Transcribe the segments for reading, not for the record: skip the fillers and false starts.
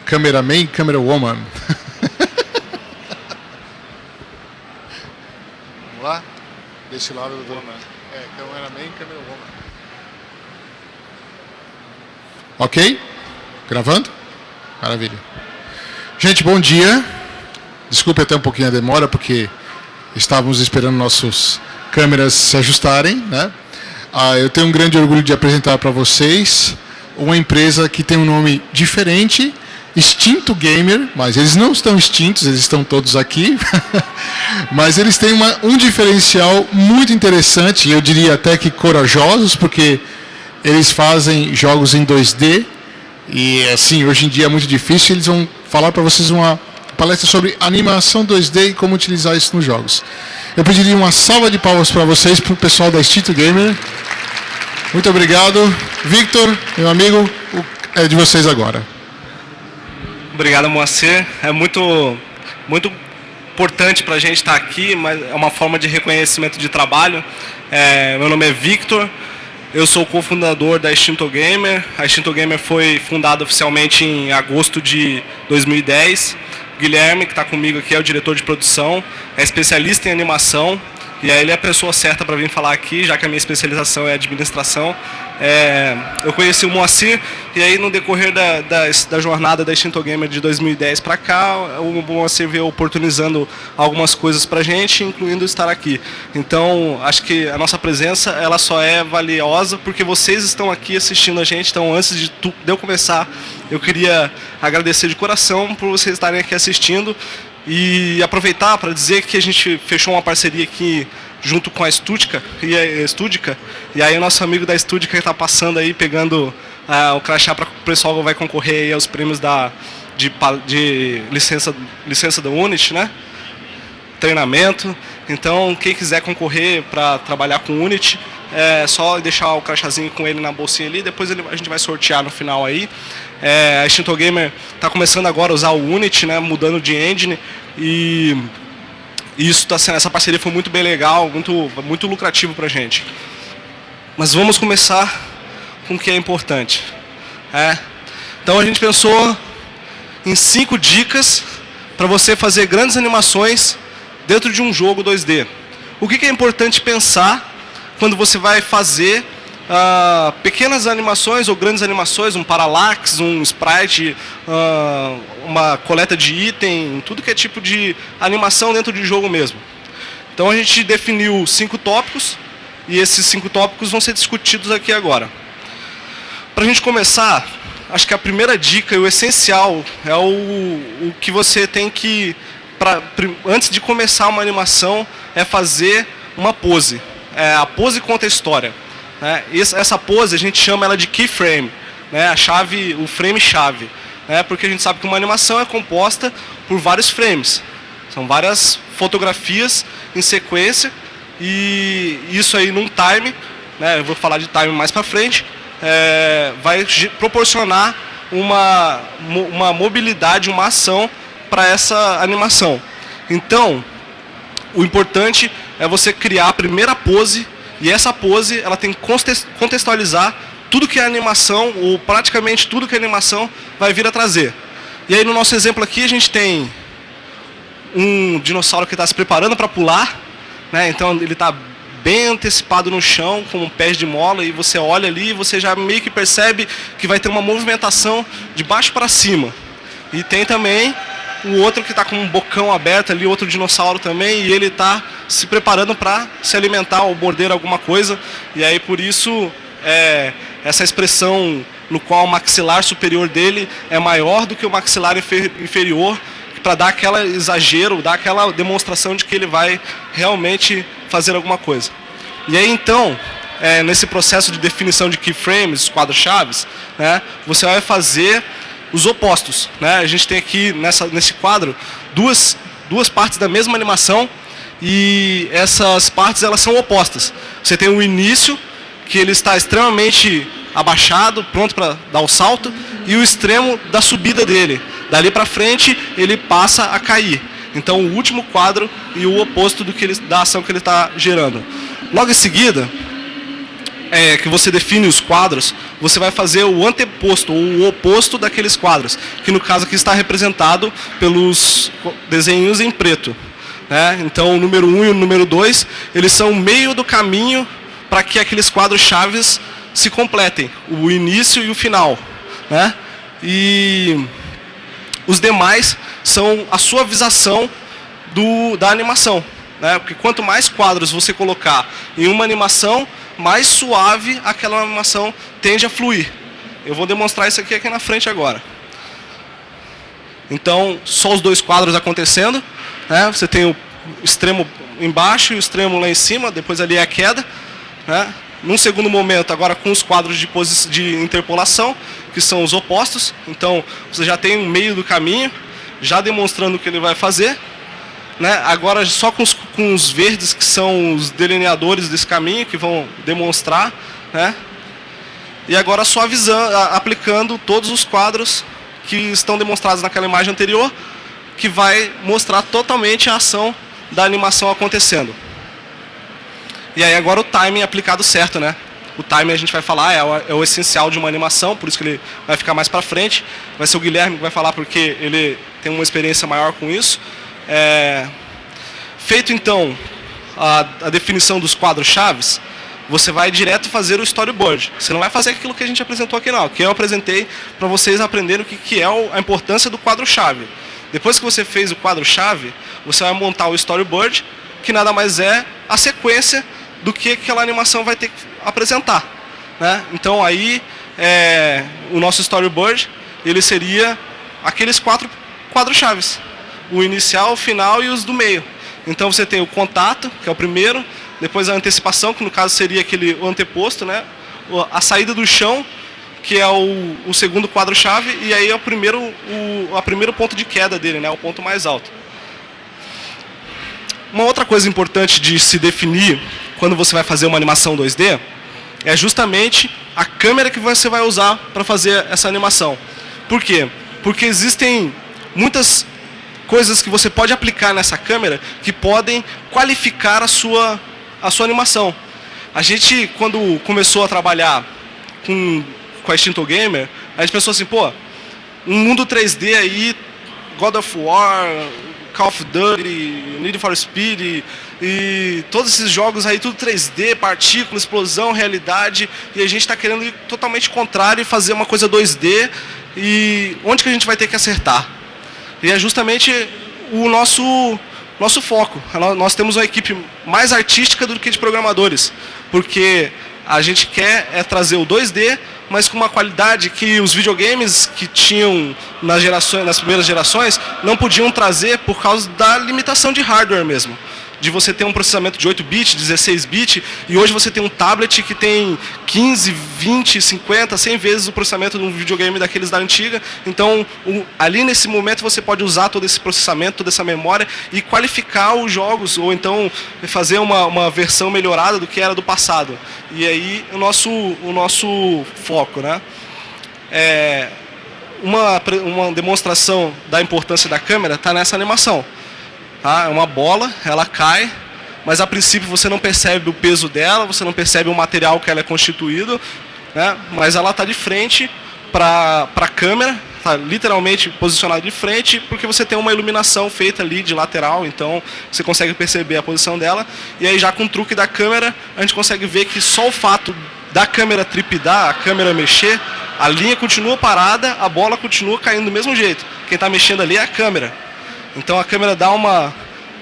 cameraman e camerawoman. Vamos lá? Desse lado do cameraman e camerawoman. Ok? Gravando? Maravilha. Gente, bom dia. Desculpe até um pouquinho a demora, porque estávamos esperando nossas câmeras se ajustarem, né? Eu tenho um grande orgulho de apresentar para vocês uma empresa que tem um nome diferente, Extinto Gamer, mas eles não estão extintos, eles estão todos aqui. Mas eles têm um diferencial muito interessante, e eu diria até que corajosos, porque eles fazem jogos em 2D, e assim, hoje em dia é muito difícil. Eles vão falar para vocês uma palestra sobre animação 2D e como utilizar isso nos jogos. Eu pediria uma salva de palmas para vocês, para o pessoal da Extinto Gamer. Muito obrigado. Victor, meu amigo, é de vocês agora. Obrigado, Moacir. É muito importante para a gente estar aqui, mas é uma forma de reconhecimento de trabalho. Meu nome é Victor. Eu sou cofundador da Extinto Gamer. A Extinto Gamer foi fundada oficialmente em agosto de 2010. Guilherme, que está comigo aqui, é o diretor de produção, é especialista em animação, e aí ele é a pessoa certa para vir falar aqui, já que a minha especialização é administração. Eu conheci o Moacir, e aí no decorrer da jornada da Extinto Gamer de 2010 para cá, o Moacir veio oportunizando algumas coisas para a gente, incluindo estar aqui. Então, acho que a nossa presença ela só é valiosa porque vocês estão aqui assistindo a gente. Então, antes de eu começar, eu queria agradecer de coração por vocês estarem aqui assistindo e aproveitar para dizer que a gente fechou uma parceria aqui junto com a Studica, e aí o nosso amigo da Studica está passando aí, pegando o crachá para o pessoal que vai concorrer aí aos prêmios de licença da Unity, né? Treinamento. Então, quem quiser concorrer para trabalhar com Unity, é só deixar o crachazinho com ele na bolsinha ali, depois a gente vai sortear no final aí. A Extinto Gamer está começando agora a usar o Unity, né, mudando de engine, e isso essa parceria foi muito bem legal, muito lucrativo para a gente. Mas vamos começar com o que é importante. Então a gente pensou em 5 dicas para você fazer grandes animações dentro de um jogo 2D. O que é importante pensar quando você vai fazer pequenas animações ou grandes animações, um parallax, um sprite, uma coleta de item, tudo que é tipo de animação dentro de jogo mesmo. Então a gente definiu 5 tópicos, e esses 5 tópicos vão ser discutidos aqui agora. Para a gente começar, acho que a primeira dica e o essencial é o que você tem que, antes de começar uma animação, é fazer uma pose. A pose conta a história. Essa pose a gente chama ela de keyframe, né? O frame-chave, né? Porque a gente sabe que uma animação é composta por vários frames, são várias fotografias em sequência, e isso aí num time, né? Eu vou falar de time mais para frente, vai proporcionar uma mobilidade, uma ação para essa animação. Então, o importante é você criar a primeira pose. E essa pose, ela tem que contextualizar tudo que a animação, ou praticamente tudo que a animação vai vir a trazer. E aí no nosso exemplo aqui a gente tem um dinossauro que está se preparando para pular, né? Então ele está bem antecipado no chão, com pés de mola, e você olha ali e você já meio que percebe que vai ter uma movimentação de baixo para cima. E tem também o outro que está com um bocão aberto ali, outro dinossauro também, e ele está se preparando para se alimentar ou morder alguma coisa. E aí por isso essa expressão no qual o maxilar superior dele é maior do que o maxilar inferior, para dar aquele exagero, dar aquela demonstração de que ele vai realmente fazer alguma coisa. E aí então, nesse processo de definição de keyframes, quadros-chaves, né, você vai fazer os opostos, né? A gente tem aqui nesse quadro duas partes da mesma animação, e essas partes elas são opostas. Você tem o início, que ele está extremamente abaixado, pronto para dar o salto, e o extremo da subida dele. Dali para frente ele passa a cair. Então o último quadro e o oposto da ação que ele está gerando. Logo em seguida, que você define os quadros, você vai fazer o anteposto, ou o oposto daqueles quadros, que no caso aqui está representado pelos desenhos em preto. Né? Então, o número 1 e o número 2, eles são o meio do caminho para que aqueles quadros chaves se completem, o início e o final. Né? E os demais são a suavização da animação. Né? Porque quanto mais quadros você colocar em uma animação, mais suave aquela animação tende a fluir. Eu vou demonstrar isso aqui na frente agora. Então, só os dois quadros acontecendo. Né? Você tem o extremo embaixo e o extremo lá em cima, depois ali é a queda. Né? Num segundo momento, agora com os quadros de interpolação, que são os opostos. Então, você já tem um meio do caminho, já demonstrando o que ele vai fazer. Né? Agora só com os verdes, que são os delineadores desse caminho, que vão demonstrar. Né? E agora suavizando, aplicando todos os quadros que estão demonstrados naquela imagem anterior, que vai mostrar totalmente a ação da animação acontecendo. E aí agora o timing aplicado certo, né? O timing a gente vai falar, é o essencial de uma animação, por isso que ele vai ficar mais para frente. Vai ser o Guilherme que vai falar, porque ele tem uma experiência maior com isso. Feito então a definição dos quadros chaves, você vai direto fazer o storyboard. Você não vai fazer aquilo que a gente apresentou aqui não, que eu apresentei para vocês aprenderem o que é a importância do quadro chave. Depois que você fez o quadro chave, você vai montar o storyboard, que nada mais é a sequência do que aquela animação vai ter que apresentar. Né? Então aí o nosso storyboard ele seria aqueles 4 quadros chaves. O inicial, o final e os do meio. Então você tem o contato, que é o primeiro, depois a antecipação, que no caso seria o anteposto, né? A saída do chão, que é o segundo quadro-chave, e aí é o primeiro ponto de queda dele, né? O ponto mais alto. Uma outra coisa importante de se definir quando você vai fazer uma animação 2D é justamente a câmera que você vai usar para fazer essa animação. Por quê? Porque existem muitas coisas que você pode aplicar nessa câmera que podem qualificar a sua animação. A gente, quando começou a trabalhar com a Extinto Gamer, a gente pensou assim, pô, um mundo 3D aí, God of War, Call of Duty, Need for Speed e todos esses jogos aí, tudo 3D, partícula, explosão, realidade, e a gente está querendo ir totalmente contrário e fazer uma coisa 2D, e onde que a gente vai ter que acertar? E é justamente o nosso foco. Nós temos uma equipe mais artística do que de programadores, porque a gente quer trazer o 2D, mas com uma qualidade que os videogames que tinham nas primeiras gerações não podiam trazer por causa da limitação de hardware mesmo. De você ter um processamento de 8-bit, 16-bit, e hoje você tem um tablet que tem 15, 20, 50, 100 vezes o processamento de um videogame daqueles da antiga. Então, ali nesse momento você pode usar todo esse processamento, toda essa memória e qualificar os jogos, ou então fazer uma versão melhorada do que era do passado. E aí o nosso foco, né? Uma demonstração da importância da câmera está nessa animação. Tá? É uma bola, ela cai, mas a princípio você não percebe o peso dela, você não percebe o material que ela é constituído, né? Mas ela está de frente para a câmera, está literalmente posicionada de frente, porque você tem uma iluminação feita ali de lateral, então você consegue perceber a posição dela, e aí já com o truque da câmera, a gente consegue ver que só o fato da câmera tripidar, a câmera mexer, a linha continua parada, a bola continua caindo do mesmo jeito. Quem está mexendo ali é a câmera. Então a câmera dá uma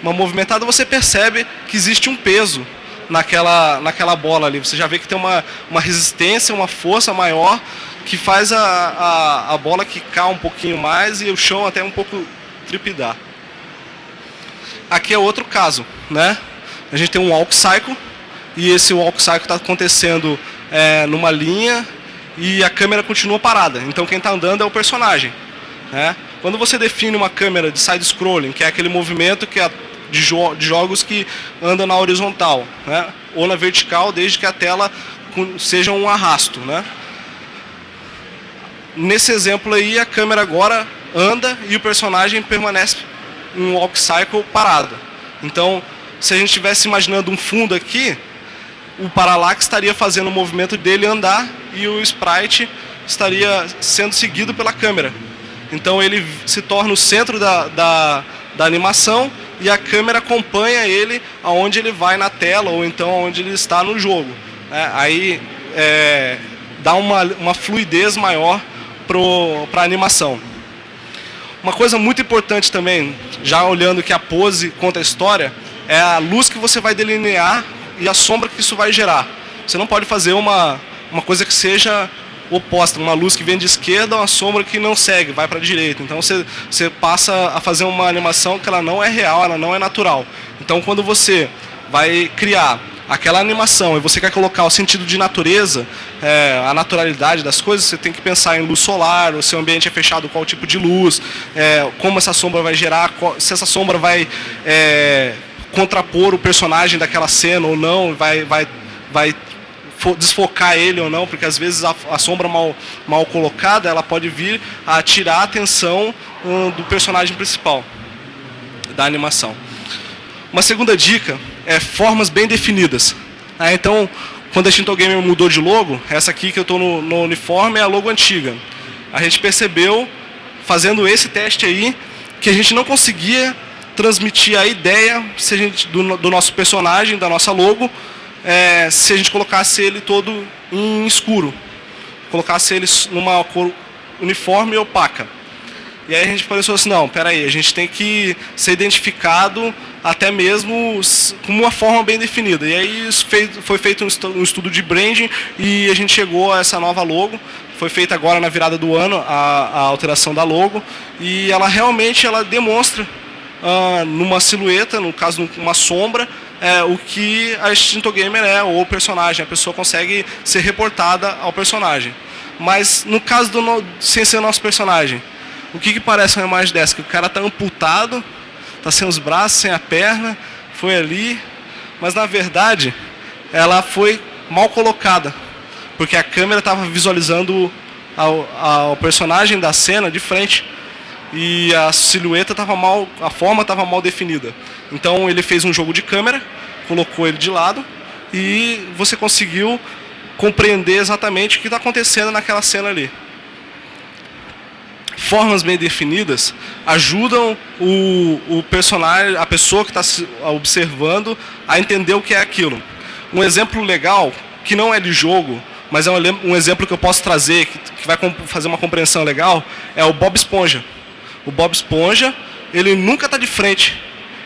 movimentada, você percebe que existe um peso naquela bola ali. Você já vê que tem uma resistência, uma força maior que faz a bola quicar um pouquinho mais e o chão até um pouco tripidar. Aqui é outro caso, né? A gente tem um walk cycle e esse walk cycle está acontecendo numa linha e a câmera continua parada. Então quem está andando é o personagem, né? Quando você define uma câmera de side-scrolling, que é aquele movimento que de jogos que anda na horizontal, né? Ou na vertical, desde que a tela seja um arrasto, né? Nesse exemplo aí, a câmera agora anda e o personagem permanece em um walk cycle parado. Então, se a gente estivesse imaginando um fundo aqui, o Parallax estaria fazendo o movimento dele andar e o sprite estaria sendo seguido pela câmera. Então ele se torna o centro da animação e a câmera acompanha ele aonde ele vai na tela ou então aonde ele está no jogo. Aí dá uma fluidez maior para a animação. Uma coisa muito importante também, já olhando que a pose conta a história, é a luz que você vai delinear e a sombra que isso vai gerar. Você não pode fazer uma coisa que seja oposta, uma luz que vem de esquerda, uma sombra que não segue, vai para a direita. Então você passa a fazer uma animação que ela não é real, ela não é natural. Então quando você vai criar aquela animação e você quer colocar o sentido de natureza, a naturalidade das coisas, você tem que pensar em luz solar, o seu ambiente é fechado, qual tipo de luz, como essa sombra vai gerar, se essa sombra vai contrapor o personagem daquela cena ou não, vai desfocar ele ou não, porque às vezes a sombra mal colocada, ela pode vir a tirar a atenção do personagem principal da animação. Uma segunda dica é formas bem definidas. Então, quando a Shinto Gamer mudou de logo, essa aqui que eu estou no uniforme é a logo antiga. A gente percebeu, fazendo esse teste aí, que a gente não conseguia transmitir a ideia do nosso personagem, da nossa logo, se a gente colocasse ele todo em escuro, colocasse ele numa cor uniforme e opaca. E aí a gente pensou assim, não, peraí, a gente tem que ser identificado até mesmo com uma forma bem definida. E aí foi feito um estudo de branding e a gente chegou a essa nova logo. Foi feita agora na virada do ano a alteração da logo e ela realmente demonstra numa silhueta, no caso uma sombra, o que a Shinto Gamer é, ou o personagem. A pessoa consegue ser reportada ao personagem. Mas no caso sem ser o nosso personagem, o que parece uma imagem dessa? Que o cara está amputado, está sem os braços, sem a perna, foi ali, mas na verdade ela foi mal colocada, porque a câmera estava visualizando ao personagem da cena de frente e a silhueta estava a forma estava mal definida. Então ele fez um jogo de câmera, colocou ele de lado e você conseguiu compreender exatamente o que está acontecendo naquela cena ali. Formas bem definidas ajudam o personagem, a pessoa que está observando, a entender o que é aquilo. Um exemplo legal, que não é de jogo, mas é um exemplo que eu posso trazer, que vai fazer uma compreensão legal, é o Bob Esponja. O Bob Esponja, ele nunca está de frente,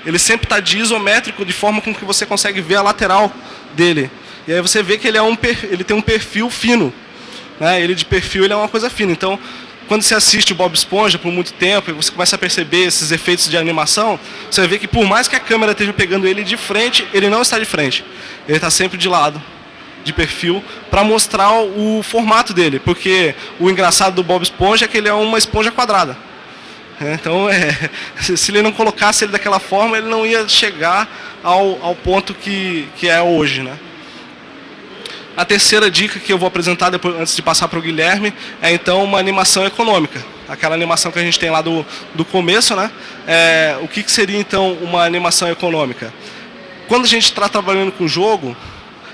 ele sempre está de isométrico, de forma com que você consegue ver a lateral dele. E aí você vê que ele tem um perfil fino. Ele de perfil ele é uma coisa fina. Então, quando você assiste o Bob Esponja por muito tempo e você começa a perceber esses efeitos de animação, você vai ver que por mais que a câmera esteja pegando ele de frente, ele não está de frente. Ele está sempre de lado, de perfil, para mostrar o formato dele. Porque o engraçado do Bob Esponja é que ele é uma esponja quadrada. Então, se ele não colocasse ele daquela forma, ele não ia chegar ao ponto que é hoje, né? A terceira dica que eu vou apresentar depois, antes de passar para o Guilherme, é então uma animação econômica. Aquela animação que a gente tem lá do começo, né? O que seria então uma animação econômica? Quando a gente está trabalhando com o jogo,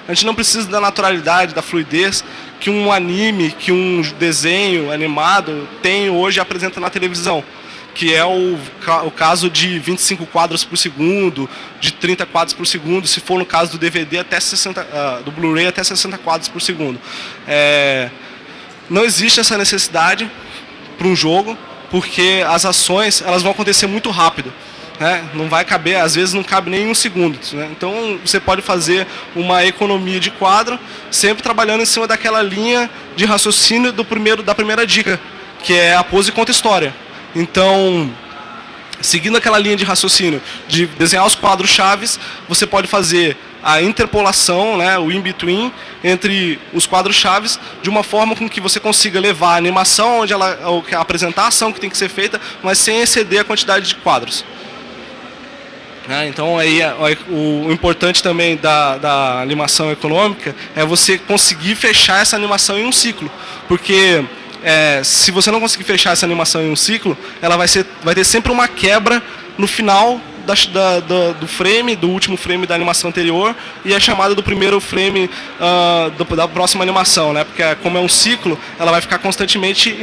a gente não precisa da naturalidade, da fluidez que um anime, que um desenho animado tem hoje e apresenta na televisão, que é o caso de 25 quadros por segundo, de 30 quadros por segundo, se for no caso do DVD até 60, do Blu-ray até 60 quadros por segundo. Não existe essa necessidade para um jogo, porque as ações elas vão acontecer muito rápido. Não vai caber, às vezes não cabe nem um segundo. Então você pode fazer uma economia de quadro, sempre trabalhando em cima daquela linha de raciocínio da primeira dica, que é a pose conta história. Então, seguindo aquela linha de raciocínio de desenhar os quadros chaves, você pode fazer a interpolação, o in-between entre os quadros chaves, de uma forma com que você consiga levar a animação, apresentar a ação que tem que ser feita, mas sem exceder a quantidade de quadros. Então, aí, o importante também da animação econômica é você conseguir fechar essa animação em um ciclo, porque se você não conseguir fechar essa animação em um ciclo, ela vai ter sempre uma quebra no final do frame, do último frame da animação anterior, e a chamada do primeiro frame da próxima animação, né? Porque como é um ciclo, ela vai ficar constantemente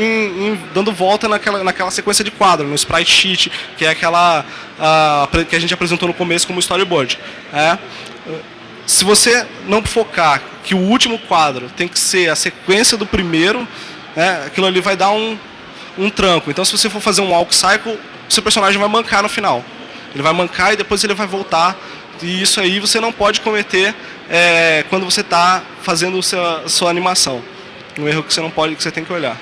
dando volta naquela sequência de quadro, no sprite sheet, que é aquela que a gente apresentou no começo como storyboard. Se você não focar que o último quadro tem que ser a sequência do primeiro, aquilo ali vai dar um tranco. Então, se você for fazer um walk cycle, seu personagem vai mancar no final. Ele vai mancar e depois ele vai voltar. E isso aí você não pode cometer quando você está fazendo a sua animação. Um erro que você não pode, que você tem que olhar.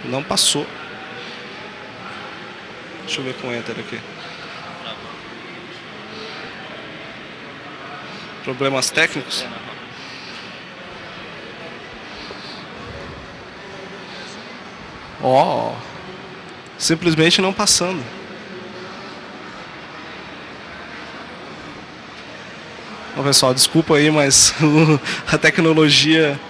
Não passou. Deixa eu ver com o Enter aqui. Problemas técnicos? Simplesmente não passando. Bom, pessoal, desculpa aí, mas a tecnologia...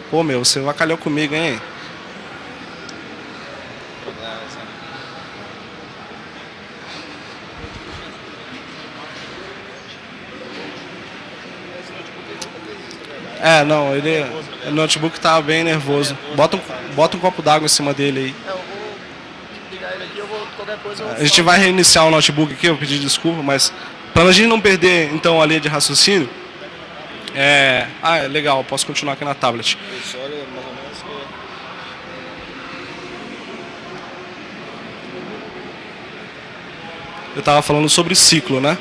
Pô, meu, você vacalhou comigo, hein? Não, o notebook tá bem nervoso. Bota um copo d'água em cima dele aí. Eu vou ligar ele aqui, qualquer coisa eu vou... A gente vai reiniciar o notebook aqui, eu pedi desculpa, mas para a gente não perder então a linha de raciocínio, legal, eu posso continuar aqui na tablet. Isso, olha mais ou menos que... Eu estava falando sobre ciclo, né?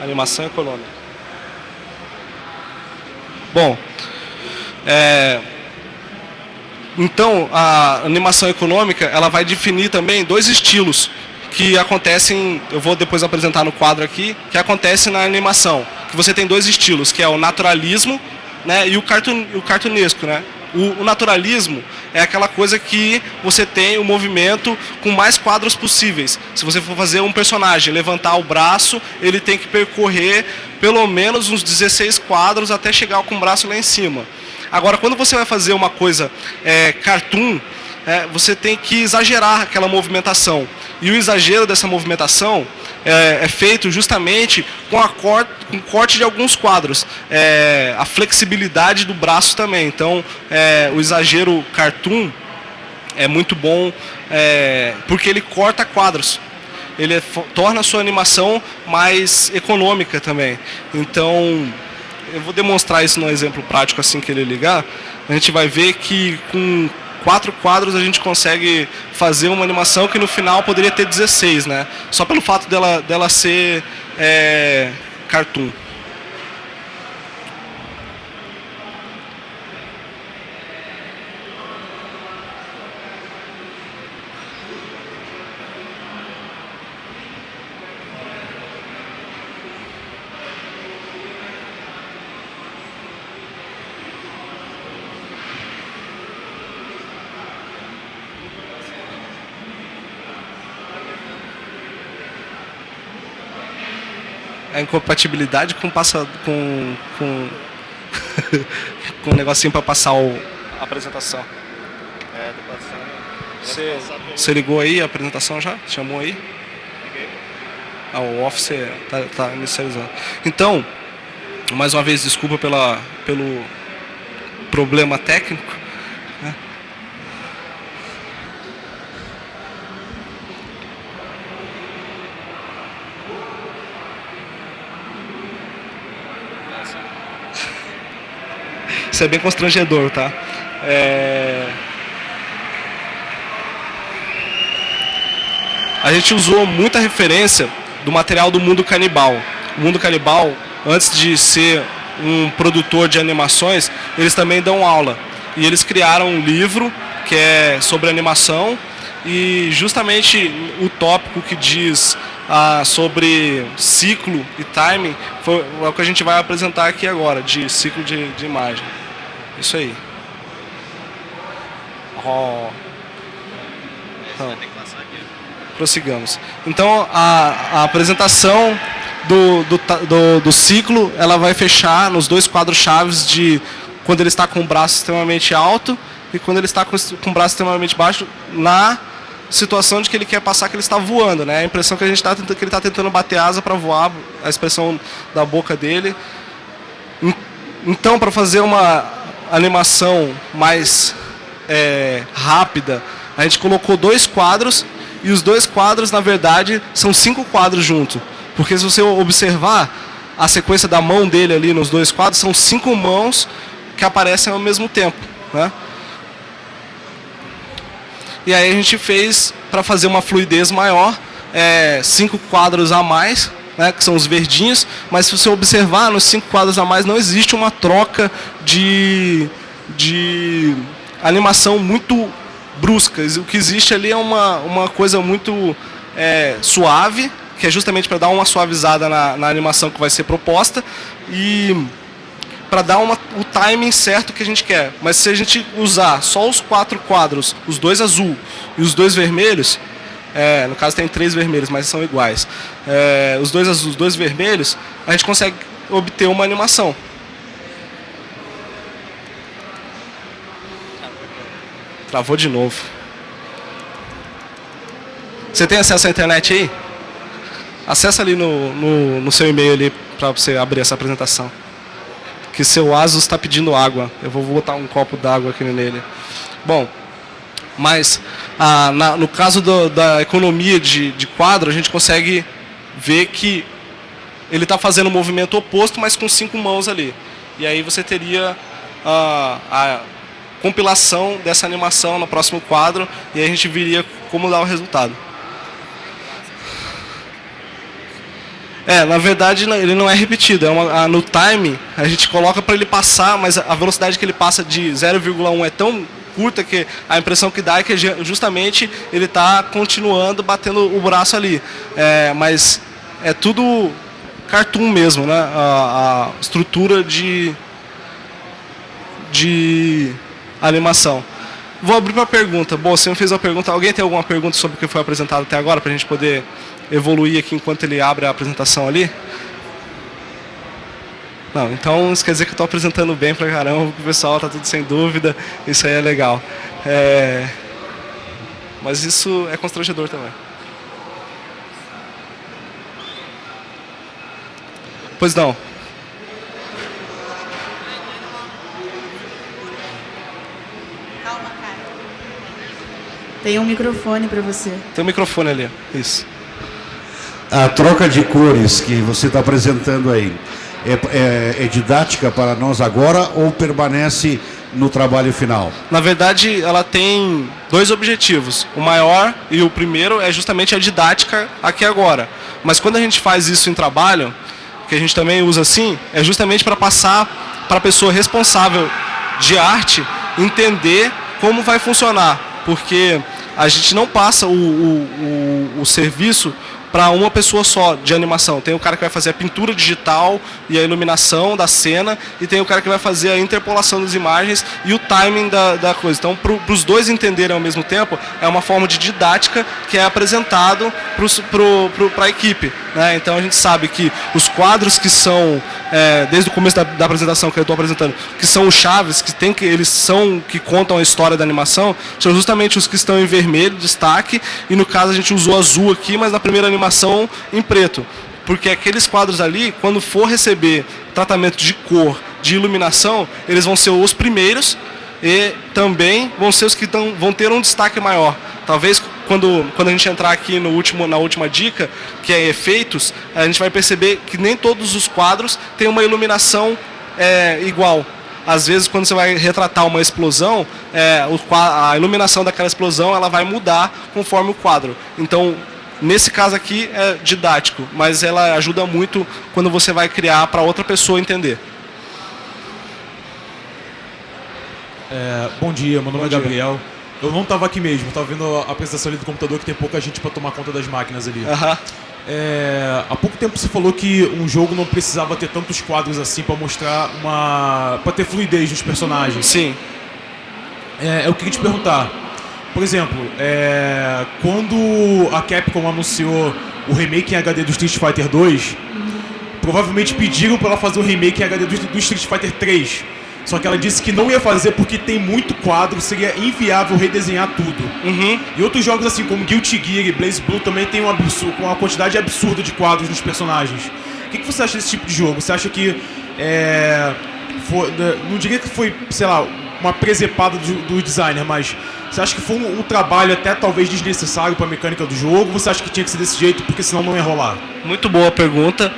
Animação econômica. Bom, então a animação econômica ela vai definir também dois estilos que acontecem, eu vou depois apresentar no quadro aqui, que acontece na animação. Que você tem dois estilos, que é o naturalismo, né, e o cartunesco, né? O naturalismo é aquela coisa que você tem o movimento com mais quadros possíveis. Se você for fazer um personagem levantar o braço, ele tem que percorrer pelo menos uns 16 quadros até chegar com o braço lá em cima. Agora, quando você vai fazer uma coisa cartoon, você tem que exagerar aquela movimentação. E o exagero dessa movimentação é feito justamente com o corte de alguns quadros. A flexibilidade do braço também. Então, o exagero cartoon é muito bom porque ele corta quadros. Ele torna a sua animação mais econômica também. Então, eu vou demonstrar isso num exemplo prático assim que ele ligar. A gente vai ver que com 4 quadros a gente consegue fazer uma animação que no final poderia ter 16, né? Só pelo fato dela ser cartoon. A incompatibilidade com com um negocinho para passar a apresentação. Tô passando. Você ligou aí a apresentação já? Chamou aí? O Office tá inicializando. Então, mais uma vez, desculpa pelo problema técnico. Né? Isso é bem constrangedor, tá? A gente usou muita referência do material do Mundo Canibal. O Mundo Canibal, antes de ser um produtor de animações, eles também dão aula. E eles criaram um livro que é sobre animação e justamente o tópico que diz sobre ciclo e timing é o que a gente vai apresentar aqui agora, de ciclo de imagem. Isso aí. Então, prossigamos. Então, a apresentação do ciclo, ela vai fechar nos dois quadros chaves de quando ele está com o braço extremamente alto e quando ele está com o braço extremamente baixo, na situação de que ele quer passar que ele está voando, né? A impressão que a gente que ele está tentando bater asa para voar, a expressão da boca dele. Então, para fazer uma animação mais rápida, a gente colocou dois quadros, e os dois quadros, na verdade, são 5 quadros juntos. Porque se você observar a sequência da mão dele ali nos dois quadros, são 5 mãos que aparecem ao mesmo tempo, né? E aí a gente fez, para fazer uma fluidez maior, 5 quadros a mais, né, que são os verdinhos, mas se você observar, nos 5 quadros a mais não existe uma troca de animação muito brusca. O que existe ali é uma coisa muito suave, que é justamente para dar uma suavizada na animação que vai ser proposta e para dar o timing certo que a gente quer. Mas se a gente usar só os 4 quadros, os 2 azul e os 2 vermelhos, no caso tem 3 vermelhos, mas são iguais, os 2 azuis, os 2 vermelhos, a gente consegue obter uma animação. Travou de novo. Você tem acesso à internet aí? Acessa ali no seu e-mail ali para você abrir essa apresentação. Que seu Asus está pedindo água. Eu vou botar um copo d'água aqui nele. Bom, mas no caso da economia de quadro, a gente consegue ver que ele está fazendo um movimento oposto, mas com 5 mãos ali. E aí você teria a compilação dessa animação no próximo quadro, e aí a gente viria como dar o resultado. Na verdade ele não é repetido, no time a gente coloca para ele passar, mas a velocidade que ele passa de 0,1 é tão curta que a impressão que dá é que justamente ele está continuando batendo o braço ali. Mas é tudo cartoon mesmo, né? A estrutura de animação. Vou abrir para a pergunta. Bom, você me fez uma pergunta. Alguém tem alguma pergunta sobre o que foi apresentado até agora, para a gente poder evoluir aqui enquanto ele abre a apresentação ali? Não, então isso quer dizer que eu estou apresentando bem pra caramba, o pessoal está tudo sem dúvida, isso aí é legal. Mas isso é constrangedor também. Pois não. Calma, cara. Tem um microfone para você. Tem um microfone ali, isso. A troca de cores que você está apresentando aí é didática para nós agora ou permanece no trabalho final? Na verdade, ela tem 2 objetivos. O maior e o primeiro é justamente a didática aqui agora. Mas quando a gente faz isso em trabalho, que a gente também usa assim, é justamente para passar para a pessoa responsável de arte entender como vai funcionar. Porque a gente não passa o serviço para uma pessoa só de animação. Tem o cara que vai fazer a pintura digital e a iluminação da cena, e tem o cara que vai fazer a interpolação das imagens e o timing da coisa. Então, para os dois entenderem ao mesmo tempo, é uma forma de didática que é apresentado para a equipe, né? Então, a gente sabe que os quadros que são, desde o começo da apresentação que eu estou apresentando, que são os chaves, que contam a história da animação, são justamente os que estão em vermelho, destaque, e no caso a gente usou azul aqui, mas na primeira animação em preto, porque aqueles quadros ali, quando for receber tratamento de cor, de iluminação, eles vão ser os primeiros e também vão ser os que vão ter um destaque maior. Talvez quando a gente entrar aqui na última dica, que é efeitos, a gente vai perceber que nem todos os quadros têm uma iluminação igual. Às vezes, quando você vai retratar uma explosão, a iluminação daquela explosão ela vai mudar conforme o quadro. Então, nesse caso aqui é didático, mas ela ajuda muito quando você vai criar para outra pessoa entender. Bom dia, meu nome é Gabriel. Eu não estava aqui mesmo, estava vendo a apresentação ali do computador, que tem pouca gente para tomar conta das máquinas ali. Há pouco tempo você falou que um jogo não precisava ter tantos quadros assim para mostrar para ter fluidez nos personagens. Sim. eu queria te perguntar, por exemplo, quando a Capcom anunciou o remake em HD do Street Fighter 2, provavelmente pediram para ela fazer o remake em HD do Street Fighter 3. Só que ela disse que não ia fazer porque tem muito quadro, seria inviável redesenhar tudo. E outros jogos assim como Guilty Gear e BlazBlue também tem uma quantidade absurda de quadros nos personagens. O que você acha desse tipo de jogo? Você acha que não diria que foi, sei lá, uma presepada do designer, mas você acha que foi um trabalho até talvez desnecessário para a mecânica do jogo? Ou você acha que tinha que ser desse jeito porque senão não ia rolar? Muito boa pergunta.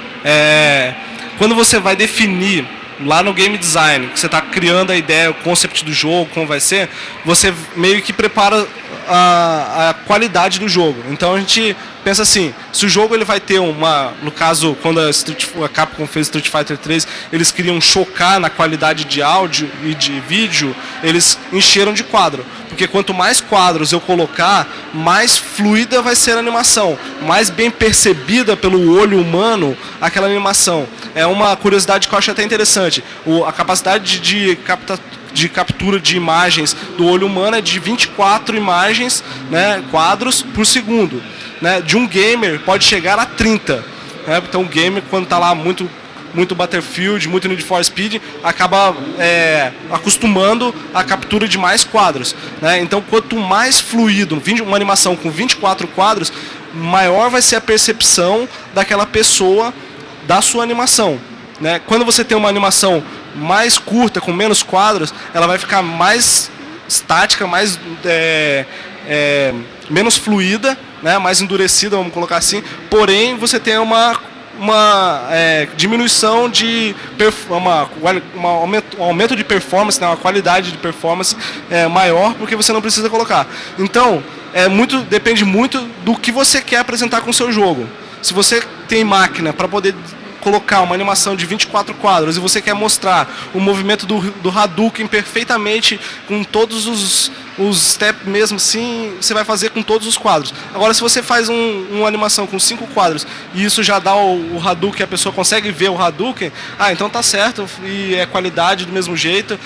Quando você vai definir lá no game design, que você está criando a ideia, o concept do jogo, como vai ser, você meio que prepara a qualidade do jogo. Então a gente pensa assim, se o jogo ele vai ter no caso, quando a Capcom fez Street Fighter 3, eles queriam chocar na qualidade de áudio e de vídeo, eles encheram de quadro. Porque quanto mais quadros eu colocar, mais fluida vai ser a animação, mais bem percebida pelo olho humano aquela animação. É uma curiosidade que eu acho até interessante. A capacidade de captura de imagens do olho humano é de 24 imagens, né, quadros por segundo. Né? De um gamer pode chegar a 30. Né? Então o gamer, quando está lá muito Battlefield, muito Need for Speed, acaba acostumando a captura de mais quadros. Né? Então quanto mais fluido, uma animação com 24 quadros, maior vai ser a percepção daquela pessoa da sua animação. Né? Quando você tem uma animação mais curta, com menos quadros, ela vai ficar mais estática, mais menos fluida, né? Mais endurecida, vamos colocar assim. Porém, você tem uma diminuição de um aumento de performance, né? Uma qualidade de performance maior, porque você não precisa colocar. Então, depende muito do que você quer apresentar com o seu jogo. Se você tem máquina para poder colocar uma animação de 24 quadros e você quer mostrar o movimento do Hadouken perfeitamente com todos os steps mesmo assim, você vai fazer com todos os quadros. Agora, se você faz uma animação com 5 quadros e isso já dá o Hadouken, a pessoa consegue ver o Hadouken, então tá certo, e é qualidade do mesmo jeito,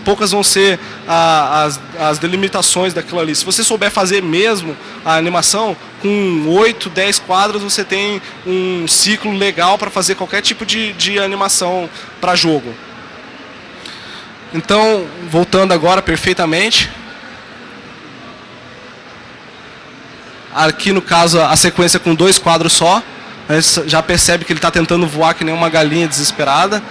poucas vão ser as delimitações daquilo ali. Se você souber fazer mesmo a animação, com 8, 10 quadros você tem um ciclo legal para fazer qualquer tipo de animação para jogo. Então, voltando agora perfeitamente. Aqui no caso a sequência com 2 quadros só. A gente já percebe que ele está tentando voar que nem uma galinha desesperada.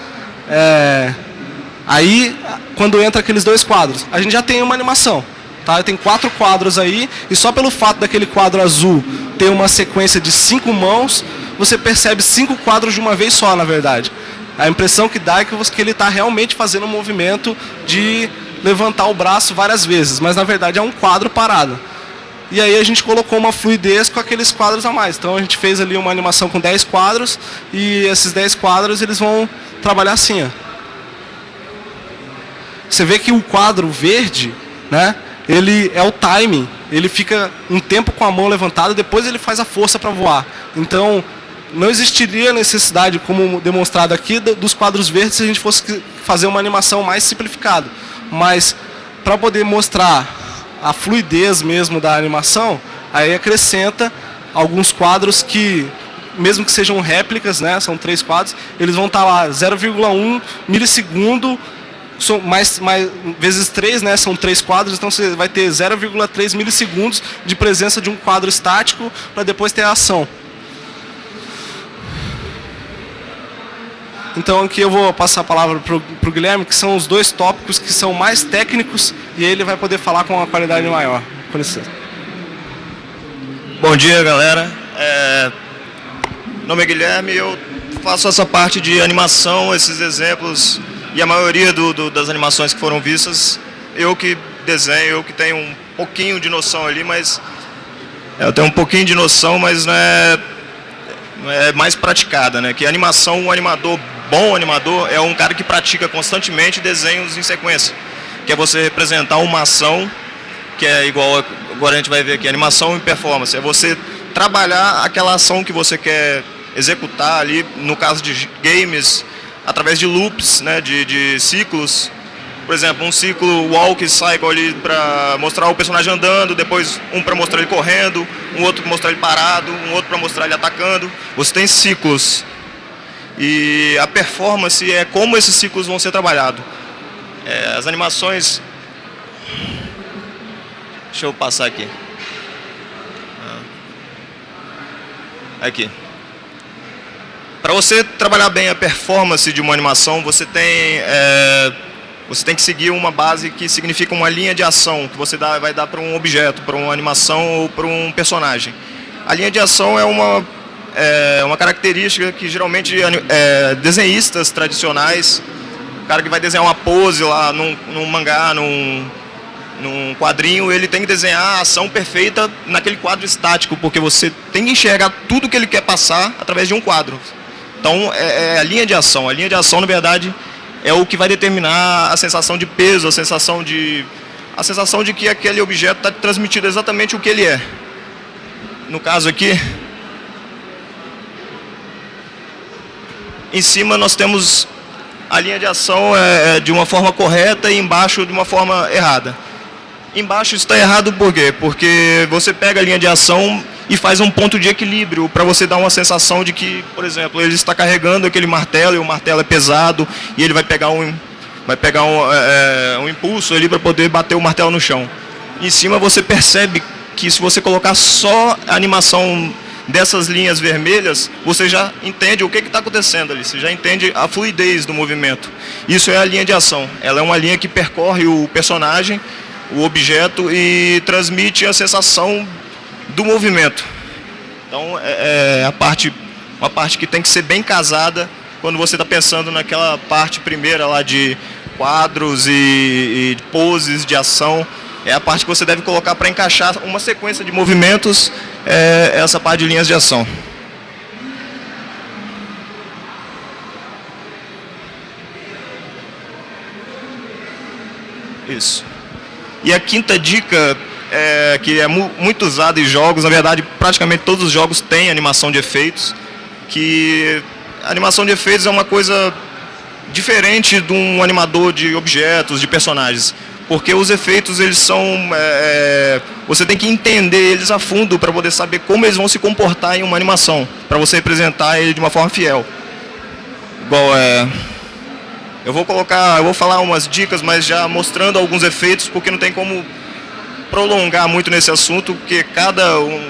Aí, quando entra aqueles 2 quadros, a gente já tem uma animação. Tá? Tem 4 quadros aí, e só pelo fato daquele quadro azul ter uma sequência de 5 mãos, você percebe 5 quadros de uma vez só, na verdade. A impressão que dá é que ele está realmente fazendo um movimento de levantar o braço várias vezes, mas na verdade é um quadro parado. E aí a gente colocou uma fluidez com aqueles quadros a mais. Então a gente fez ali uma animação com 10 quadros, e esses 10 quadros eles vão trabalhar assim. Ó. Você vê que o quadro verde, né? Ele é o timing, ele fica um tempo com a mão levantada, depois ele faz a força para voar. Então, não existiria necessidade, como demonstrado aqui, dos quadros verdes se a gente fosse fazer uma animação mais simplificada. Mas, para poder mostrar a fluidez mesmo da animação, aí acrescenta alguns quadros que, mesmo que sejam réplicas, né, são 3 quadros, eles vão estar lá 0,1 milissegundo, mais vezes 3, né, são 3 quadros, então você vai ter 0,3 milissegundos de presença de um quadro estático para depois ter a ação. Então aqui eu vou passar a palavra para o Guilherme, que são os 2 tópicos que são mais técnicos, e ele vai poder falar com uma qualidade maior. Com licença. Bom dia, galera. Meu nome é Guilherme, eu faço essa parte de animação, esses exemplos. E a maioria das animações que foram vistas, eu que desenho, eu que tenho um pouquinho de noção ali, mas... Eu tenho um pouquinho de noção, mas não é mais praticada, né? Que animação, bom animador, é um cara que pratica constantemente desenhos em sequência. Que é você representar uma ação, que é igual, agora a gente vai ver aqui, animação e performance. É você trabalhar aquela ação que você quer executar ali, no caso de games... através de loops, né, de ciclos, por exemplo, um ciclo walk cycle ali para mostrar o personagem andando, depois um para mostrar ele correndo, um outro para mostrar ele parado, um outro para mostrar ele atacando. Você tem ciclos. E a performance é como esses ciclos vão ser trabalhados. As animações... Deixa eu passar aqui. Aqui. Para você trabalhar bem a performance de uma animação, você tem que seguir uma base que significa uma linha de ação que você vai dar para um objeto, para uma animação ou para um personagem. A linha de ação é uma característica que geralmente desenhistas tradicionais, o cara que vai desenhar uma pose lá num mangá, num quadrinho, ele tem que desenhar a ação perfeita naquele quadro estático, porque você tem que enxergar tudo que ele quer passar através de um quadro. Então, é a linha de ação. A linha de ação, na verdade, é o que vai determinar a sensação de peso, a sensação de que aquele objeto está transmitindo exatamente o que ele é. No caso aqui, em cima nós temos a linha de ação de uma forma correta e embaixo de uma forma errada. Embaixo está errado por quê? Porque você pega a linha de ação e faz um ponto de equilíbrio para você dar uma sensação de que, por exemplo, ele está carregando aquele martelo e o martelo é pesado e ele vai pegar um impulso ali para poder bater o martelo no chão. Em cima você percebe que se você colocar só a animação dessas linhas vermelhas, você já entende o que está acontecendo ali, você já entende a fluidez do movimento. Isso é a linha de ação. Ela é uma linha que percorre o personagem, o objeto e transmite a sensação do movimento. Então é uma parte que tem que ser bem casada quando você está pensando naquela parte primeira lá de quadros e poses de ação. É a parte que você deve colocar para encaixar uma sequência de movimentos, essa parte de linhas de ação. Isso. E a quinta dica, que é muito usada em jogos, na verdade praticamente todos os jogos têm animação de efeitos, que a animação de efeitos é uma coisa diferente de um animador de objetos, de personagens, porque os efeitos eles são, você tem que entender eles a fundo para poder saber como eles vão se comportar em uma animação, para você representar ele de uma forma fiel. Igual eu vou falar umas dicas, mas já mostrando alguns efeitos, porque não tem como prolongar muito nesse assunto, porque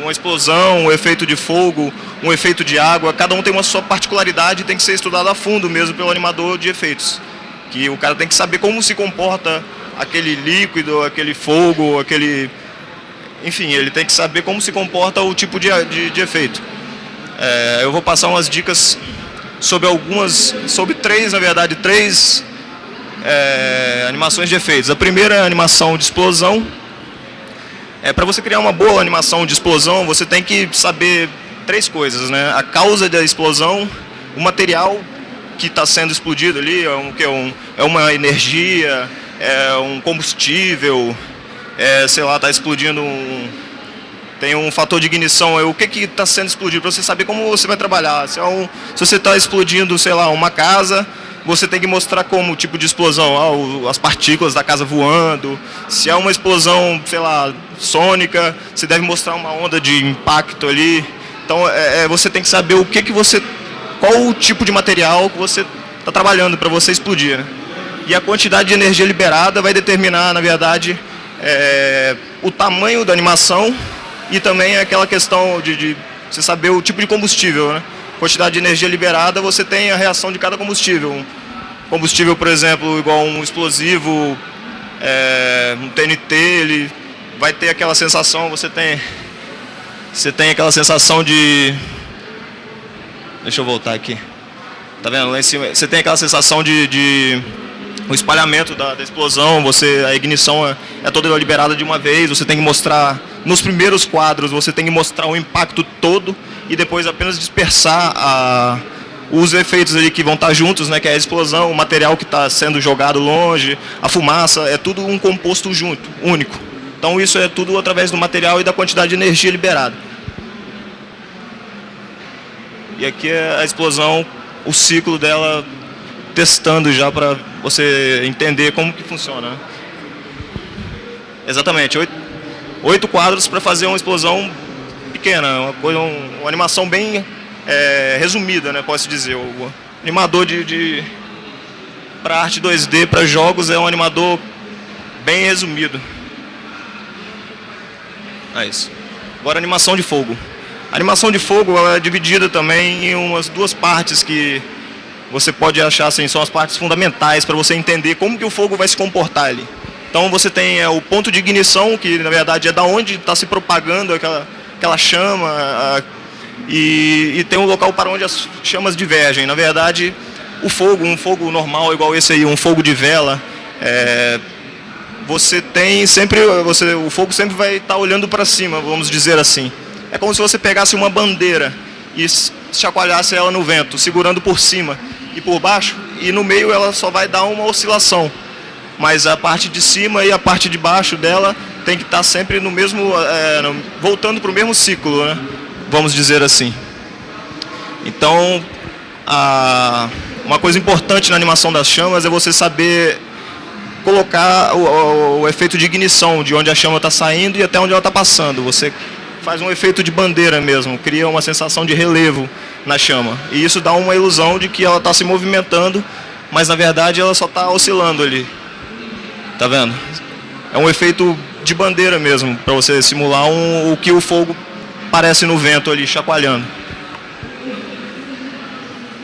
uma explosão, um efeito de fogo, um efeito de água, cada um tem uma sua particularidade e tem que ser estudado a fundo mesmo pelo animador de efeitos. Que o cara tem que saber como se comporta aquele líquido, aquele fogo, enfim, ele tem que saber como se comporta o tipo de efeito. Eu vou passar umas dicas sobre três animações de efeitos. A primeira é a animação de explosão. Para você criar uma boa animação de explosão, você tem que saber três coisas, né? A causa da explosão, o material que está sendo explodido ali, é uma energia, é um combustível, sei lá, está explodindo tem um fator de ignição, o que está sendo explodido, para você saber como você vai trabalhar. Se você está explodindo, sei lá, uma casa, você tem que mostrar como o tipo de explosão, as partículas da casa voando. Se é uma explosão, sei lá, sônica, você deve mostrar uma onda de impacto ali. Então, você tem que saber qual o tipo de material que você está trabalhando para você explodir, né? E a quantidade de energia liberada vai determinar, na verdade, o tamanho da animação e também aquela questão de você saber o tipo de combustível, né? Quantidade de energia liberada, você tem a reação de cada combustível. Um combustível, por exemplo, igual um explosivo, um TNT, ele vai ter aquela sensação, você tem aquela sensação de... Deixa eu voltar aqui. Tá vendo? Lá em cima, você tem aquela sensação de o espalhamento da explosão, a ignição é toda liberada de uma vez, você tem que mostrar, nos primeiros quadros, você tem que mostrar o impacto todo e depois apenas dispersar os efeitos ali que vão estar juntos, né, que é a explosão, o material que está sendo jogado longe, a fumaça, é tudo um composto junto, único. Então isso é tudo através do material e da quantidade de energia liberada. E aqui é a explosão, o ciclo dela testando já para você entender como que funciona, né? Exatamente, 8 quadros para fazer uma explosão pequena, uma animação bem resumida, né, posso dizer. O animador para arte 2D, para jogos, é um animador bem resumido. É isso. Agora, animação de fogo. A animação de fogo ela é dividida também em umas 2 partes que você pode achar assim, são as partes fundamentais para você entender como que o fogo vai se comportar ali. Então você tem o ponto de ignição, que na verdade é da onde está se propagando aquela chama, e tem um local para onde as chamas divergem. Na verdade, um fogo normal igual esse aí, um fogo de vela, você tem sempre, o fogo sempre vai estar olhando para cima, vamos dizer assim. É como se você pegasse uma bandeira e chacoalhasse ela no vento, segurando por cima e por baixo, e no meio ela só vai dar uma oscilação. Mas a parte de cima e a parte de baixo dela tem que estar sempre no mesmo, voltando para o mesmo ciclo, né? Vamos dizer assim. Então, uma coisa importante na animação das chamas é você saber colocar o efeito de ignição, de onde a chama está saindo e até onde ela está passando. Você faz um efeito de bandeira mesmo, cria uma sensação de relevo na chama. E isso dá uma ilusão de que ela está se movimentando, mas na verdade ela só está oscilando ali. Tá vendo? É um efeito de bandeira mesmo, para você simular o que o fogo parece no vento ali, chacoalhando.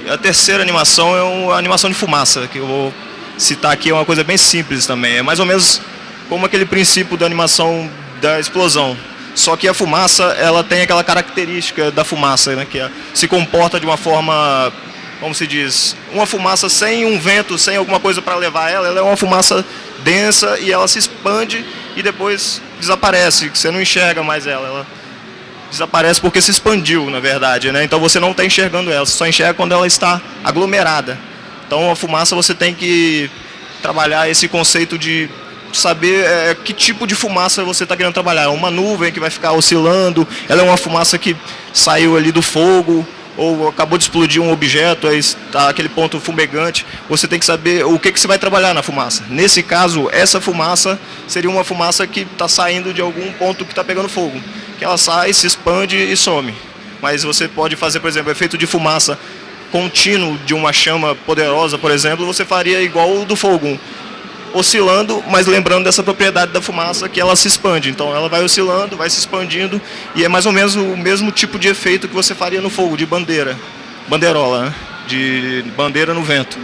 E a terceira animação é uma animação de fumaça, que eu vou citar aqui, é uma coisa bem simples também. É mais ou menos como aquele princípio da animação da explosão. Só que a fumaça, ela tem aquela característica da fumaça, né, que se comporta de uma forma, como se diz, uma fumaça sem um vento, sem alguma coisa para levar ela é uma fumaça densa e ela se expande e depois desaparece, você não enxerga mais ela desaparece porque se expandiu, na verdade, né? Então você não está enxergando ela, você só enxerga quando ela está aglomerada. Então a fumaça você tem que trabalhar esse conceito de saber que tipo de fumaça você está querendo trabalhar. É uma nuvem que vai ficar oscilando, ela é uma fumaça que saiu ali do fogo, ou acabou de explodir um objeto, aí está aquele ponto fumegante. Você tem que saber o que você vai trabalhar na fumaça. Nesse caso, essa fumaça seria uma fumaça que está saindo de algum ponto que está pegando fogo, que ela sai, se expande e some. Mas você pode fazer, por exemplo, efeito de fumaça contínuo de uma chama poderosa, por exemplo, você faria igual o do fogo, oscilando, mas lembrando dessa propriedade da fumaça, que ela se expande. Então ela vai oscilando, vai se expandindo, e é mais ou menos o mesmo tipo de efeito que você faria no fogo, de bandeirola, né? De bandeira no vento.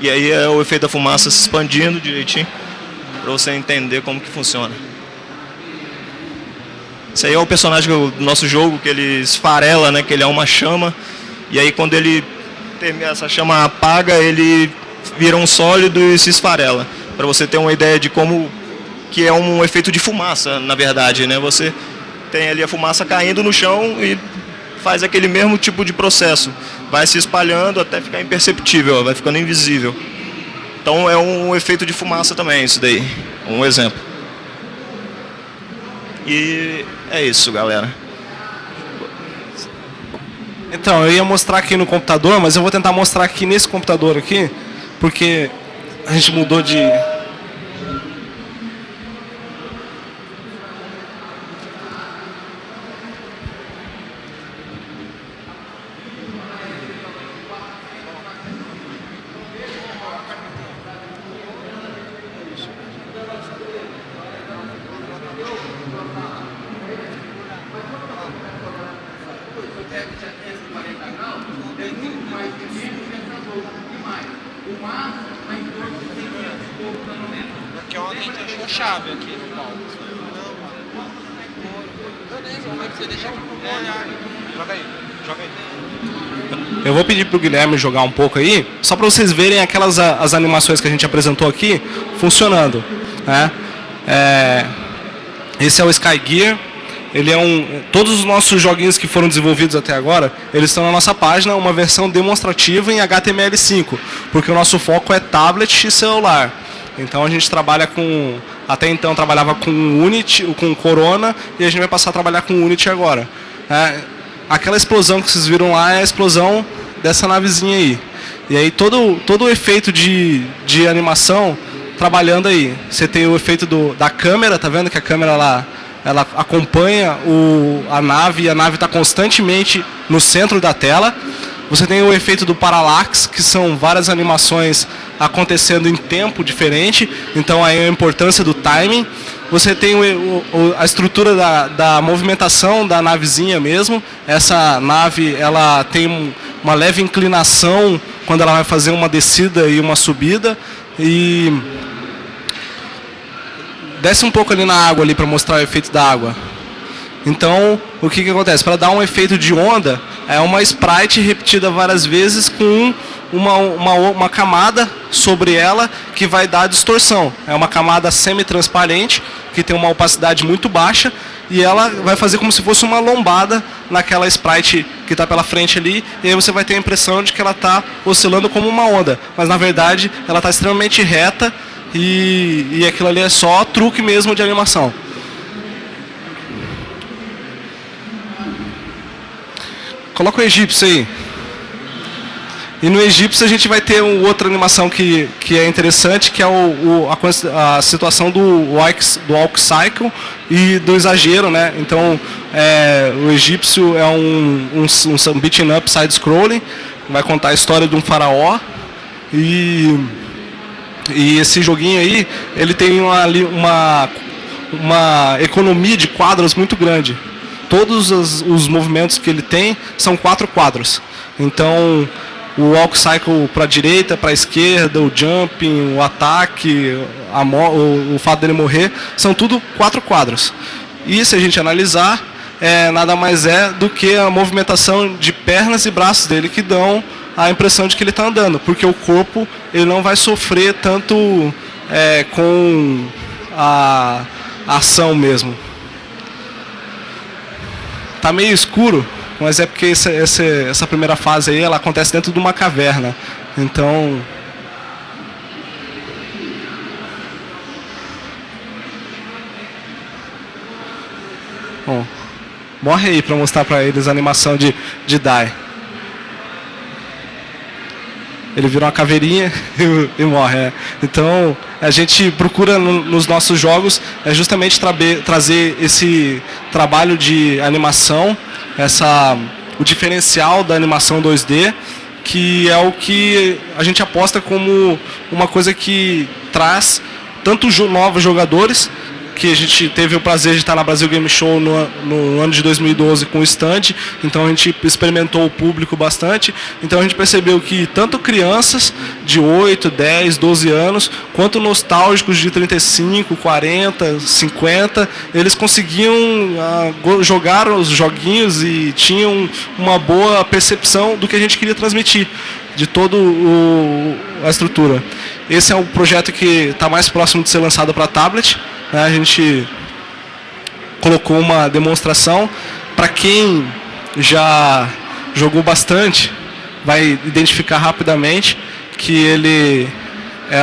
E aí é o efeito da fumaça se expandindo direitinho, para você entender como que funciona. Esse aí é o personagem do nosso jogo, que ele esfarela, né? Que ele é uma chama. E aí quando essa chama apaga, ele vira um sólido e se esfarela. Para você ter uma ideia de como que é um efeito de fumaça, na verdade, né? Você tem ali a fumaça caindo no chão e faz aquele mesmo tipo de processo. Vai se espalhando até ficar imperceptível, vai ficando invisível. Então é um efeito de fumaça também, isso daí. Um exemplo. E é isso, galera. Então, eu ia mostrar aqui no computador, mas eu vou tentar mostrar aqui nesse computador aqui, porque a gente mudou de... Porque ontem a gente achou a chave aqui no palco. Beleza, como é que você deixa aqui pro olhar? Joga aí. Eu vou pedir pro Guilherme jogar um pouco aí, só para vocês verem as animações que a gente apresentou aqui funcionando, né? Esse é o Sky Gear. Ele é todos os nossos joguinhos que foram desenvolvidos até agora, eles estão na nossa página, uma versão demonstrativa em HTML5, porque o nosso foco é tablet e celular. Então a gente trabalha até então trabalhava com Unity, com Corona, e a gente vai passar a trabalhar com Unity agora. aquela explosão que vocês viram lá é a explosão dessa navezinha aí. E aí todo o efeito de animação trabalhando aí. Você tem o efeito da câmera, tá vendo que a câmera ela acompanha a nave e a nave está constantemente no centro da tela. Você tem o efeito do parallax, que são várias animações acontecendo em tempo diferente, então aí a importância do timing. Você tem a estrutura da movimentação da navezinha mesmo. Essa nave ela tem uma leve inclinação quando ela vai fazer uma descida e uma subida. E desce um pouco ali na água ali para mostrar o efeito da água. Então, o que acontece? Para dar um efeito de onda, é uma sprite repetida várias vezes com uma camada sobre ela que vai dar distorção. É uma camada semi-transparente, que tem uma opacidade muito baixa, e ela vai fazer como se fosse uma lombada naquela sprite que está pela frente ali, e aí você vai ter a impressão de que ela está oscilando como uma onda, mas na verdade ela está extremamente reta, e aquilo ali é só truque mesmo de animação. Coloca o egípcio aí. E no egípcio a gente vai ter outra animação que é interessante, que é a situação do walk cycle e do exagero, né? Então, o egípcio é um beating up side-scrolling, vai contar a história de um faraó, e esse joguinho aí, ele tem uma economia de quadros muito grande. Todos os movimentos que ele tem são 4 quadros. Então, o walk cycle para a direita, para a esquerda, o jumping, o ataque, o fato dele morrer, são tudo 4 quadros. E se a gente analisar, nada mais é do que a movimentação de pernas e braços dele que dão a impressão de que ele está andando, porque o corpo ele não vai sofrer tanto com a ação mesmo. Tá meio escuro, mas é porque essa primeira fase aí ela acontece dentro de uma caverna. Então, bom, morre aí para mostrar para eles a animação de Dai. Ele vira uma caveirinha e morre. Então, a gente procura nos nossos jogos justamente trazer esse trabalho de animação, o diferencial da animação 2D, que é o que a gente aposta como uma coisa que traz tanto novos jogadores, que a gente teve o prazer de estar na Brasil Game Show no ano de 2012 com o stand, então a gente experimentou o público bastante, então a gente percebeu que tanto crianças de 8, 10, 12 anos, quanto nostálgicos de 35, 40, 50, eles conseguiam jogar os joguinhos e tinham uma boa percepção do que a gente queria transmitir, de toda a estrutura. Esse é o projeto que está mais próximo de ser lançado para tablet. A gente colocou uma demonstração. Para quem já jogou bastante, vai identificar rapidamente que ele é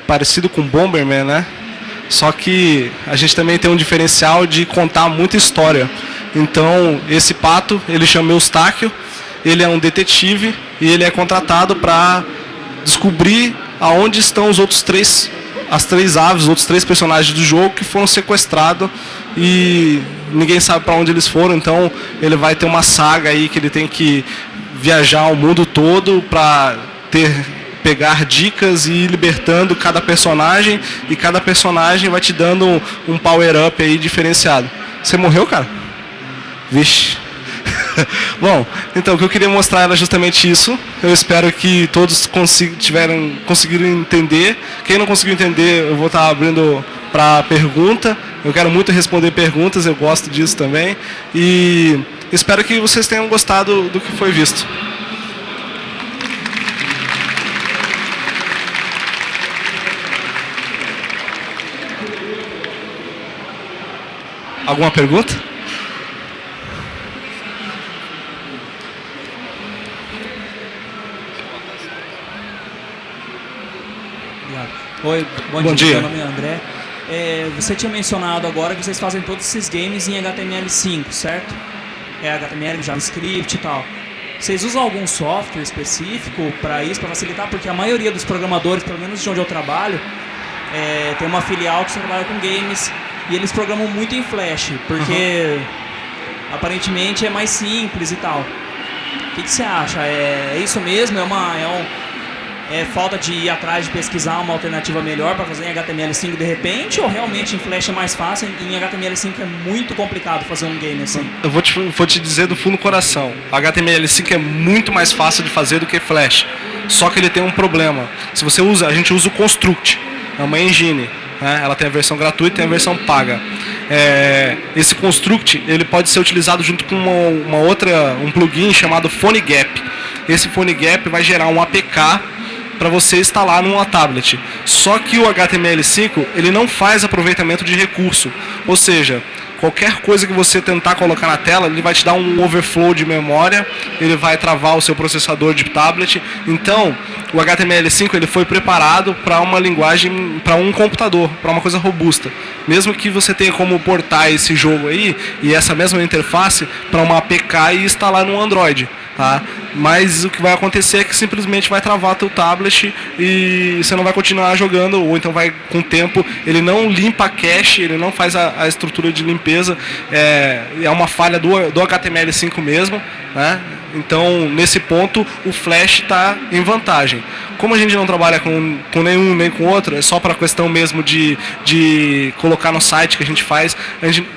parecido com Bomberman, né? Só que a gente também tem um diferencial de contar muita história. Então, esse pato, ele chama Eustáquio, ele é um detetive e ele é contratado para descobrir aonde estão as três aves, os outros 3 personagens do jogo que foram sequestrados e ninguém sabe para onde eles foram. Então ele vai ter uma saga aí que ele tem que viajar o mundo todo para pegar dicas e ir libertando cada personagem, e cada personagem vai te dando um power up aí diferenciado. Você morreu, cara? Vixe. Bom, então o que eu queria mostrar era justamente isso. Eu espero que todos conseguiram entender. Quem não conseguiu entender, eu vou estar abrindo para pergunta. Eu quero muito responder perguntas, eu gosto disso também. E espero que vocês tenham gostado do que foi visto. Alguma pergunta? Oi, bom dia. Meu nome é André. Você tinha mencionado agora que vocês fazem todos esses games em HTML5, certo? HTML, JavaScript e tal. Vocês usam algum software específico para isso, para facilitar? Porque a maioria dos programadores, pelo menos de onde eu trabalho, tem uma filial que só trabalha com games e eles programam muito em Flash, porque aparentemente é mais simples e tal. O que você acha? É isso mesmo? É falta de ir atrás de pesquisar uma alternativa melhor para fazer em HTML5 de repente? Ou realmente em Flash é mais fácil e em HTML5 é muito complicado fazer um game assim? Eu vou te dizer do fundo do coração. HTML5 é muito mais fácil de fazer do que Flash. Só que ele tem um problema. Se você usa, a gente usa o Construct, é uma engine. Né? Ela tem a versão gratuita e tem a versão paga. Esse Construct ele pode ser utilizado junto com um plugin chamado PhoneGap. Esse PhoneGap vai gerar um APK para você instalar numa tablet. Só que o HTML5 ele não faz aproveitamento de recurso. Ou seja, qualquer coisa que você tentar colocar na tela, ele vai te dar um overflow de memória, ele vai travar o seu processador de tablet. Então, o HTML5 ele foi preparado para uma linguagem, para um computador, para uma coisa robusta. Mesmo que você tenha como portar esse jogo aí e essa mesma interface para uma APK e instalar no Android. Tá? Mas o que vai acontecer é que simplesmente vai travar teu tablet e você não vai continuar jogando, ou então vai com o tempo, ele não limpa a cache, ele não faz a estrutura de limpeza, é uma falha do HTML5 mesmo, né? Então nesse ponto o Flash está em vantagem. Como a gente não trabalha com nenhum nem com outro, é só para a questão mesmo de colocar no site que a gente faz,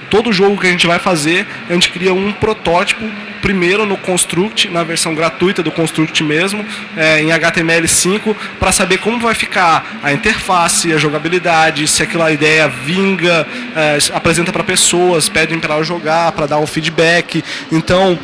todo jogo que a gente vai fazer, a gente cria um protótipo primeiro no Construct, na versão gratuita do Construct mesmo, em HTML5, para saber como vai ficar a interface, a jogabilidade, se aquela ideia vinga, apresenta para pessoas, pedem para ela jogar, para dar um feedback. Então,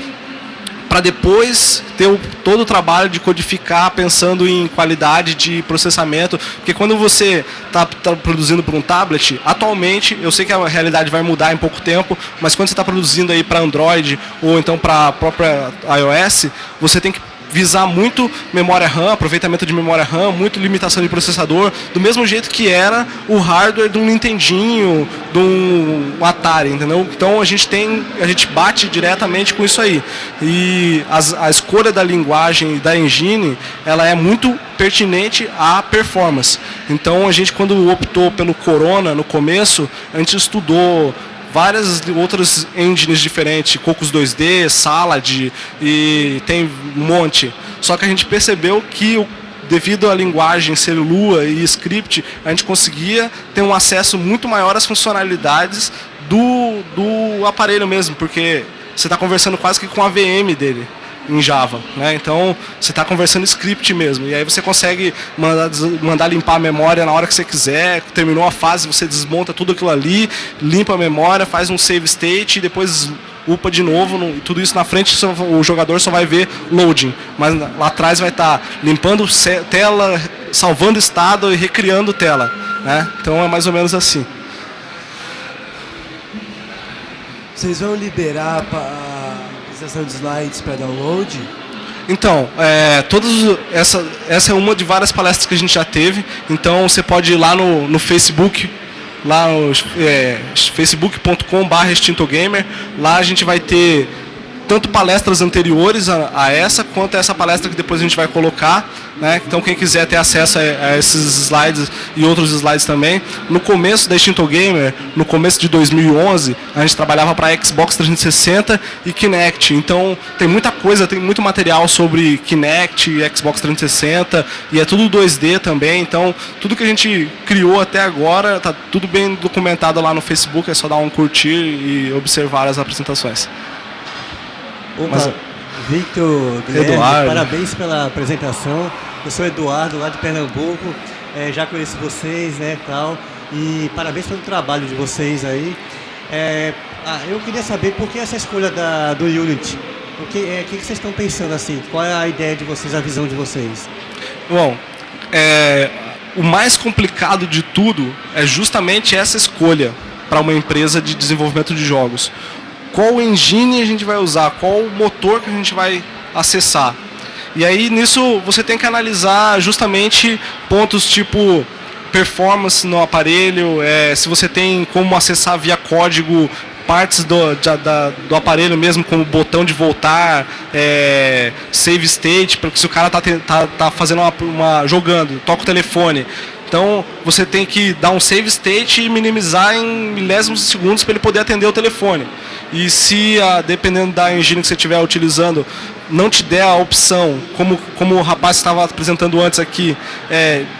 para depois ter todo o trabalho de codificar pensando em qualidade de processamento, porque quando você está produzindo para um tablet, atualmente, eu sei que a realidade vai mudar em pouco tempo, mas quando você está produzindo aí para Android ou então para a própria iOS, você tem que visar muito memória RAM, aproveitamento de memória RAM, muito limitação de processador, do mesmo jeito que era o hardware de um Nintendinho, de um Atari, entendeu? Então a gente bate diretamente com isso aí. E a escolha da linguagem da engine, ela é muito pertinente à performance. Então a gente, quando optou pelo Corona no começo, a gente estudou várias outras engines diferentes, Cocos 2D, Salad, e tem um monte. Só que a gente percebeu que, devido à linguagem ser Lua e script, a gente conseguia ter um acesso muito maior às funcionalidades do aparelho mesmo, porque você está conversando quase que com a VM dele em Java, né? Então você está conversando script mesmo, e aí você consegue mandar limpar a memória na hora que você quiser. Terminou a fase, você desmonta tudo aquilo ali, limpa a memória, faz um save state e depois upa de novo. Tudo isso na frente o jogador só vai ver loading, mas lá atrás vai estar limpando tela, salvando estado e recriando tela, né? Então é mais ou menos assim. Vocês vão liberar de slides para download? Então, essa é uma de várias palestras que a gente já teve. Então você pode ir lá no Facebook, lá no facebook.com/extintogamer. Lá a gente vai ter tanto palestras anteriores a essa, quanto a essa palestra que depois a gente vai colocar, né? Então quem quiser ter acesso a esses slides e outros slides também. No começo da Extinto Gamer, no começo de 2011, a gente trabalhava para Xbox 360 e Kinect. Então tem muita coisa, tem muito material sobre Kinect e Xbox 360, e é tudo 2D também. Então tudo que a gente criou até agora está tudo bem documentado lá no Facebook, é só dar um curtir e observar as apresentações. Opa, Victor, Guilherme, Eduardo, parabéns pela apresentação. Eu sou Eduardo, lá de Pernambuco, já conheço vocês, né, tal, e parabéns pelo trabalho de vocês aí. Eu queria saber por que essa escolha do Unity. O que vocês estão pensando assim? Qual é a ideia de vocês, a visão de vocês? Bom, o mais complicado de tudo é justamente essa escolha para uma empresa de desenvolvimento de jogos. Qual engine a gente vai usar, qual motor que a gente vai acessar. E aí nisso você tem que analisar justamente pontos tipo performance no aparelho, se você tem como acessar via código partes do aparelho mesmo, como botão de voltar, save state, porque se o cara tá fazendo jogando, toca o telefone. Então, você tem que dar um save state e minimizar em milésimos de segundos para ele poder atender o telefone. E se, dependendo da engine que você estiver utilizando, não te der a opção, como o rapaz estava apresentando antes aqui,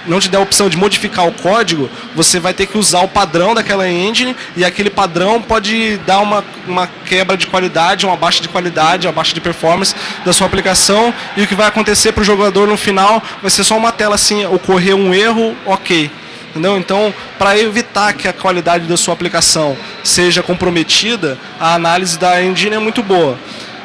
não te der a opção de modificar o código, você vai ter que usar o padrão daquela engine, e aquele padrão pode dar uma quebra de qualidade, uma baixa de qualidade, uma baixa de performance da sua aplicação, e o que vai acontecer para o jogador no final vai ser só uma tela assim, ocorrer um erro, ok. Entendeu? Então, para evitar que a qualidade da sua aplicação seja comprometida, a análise da engine é muito boa.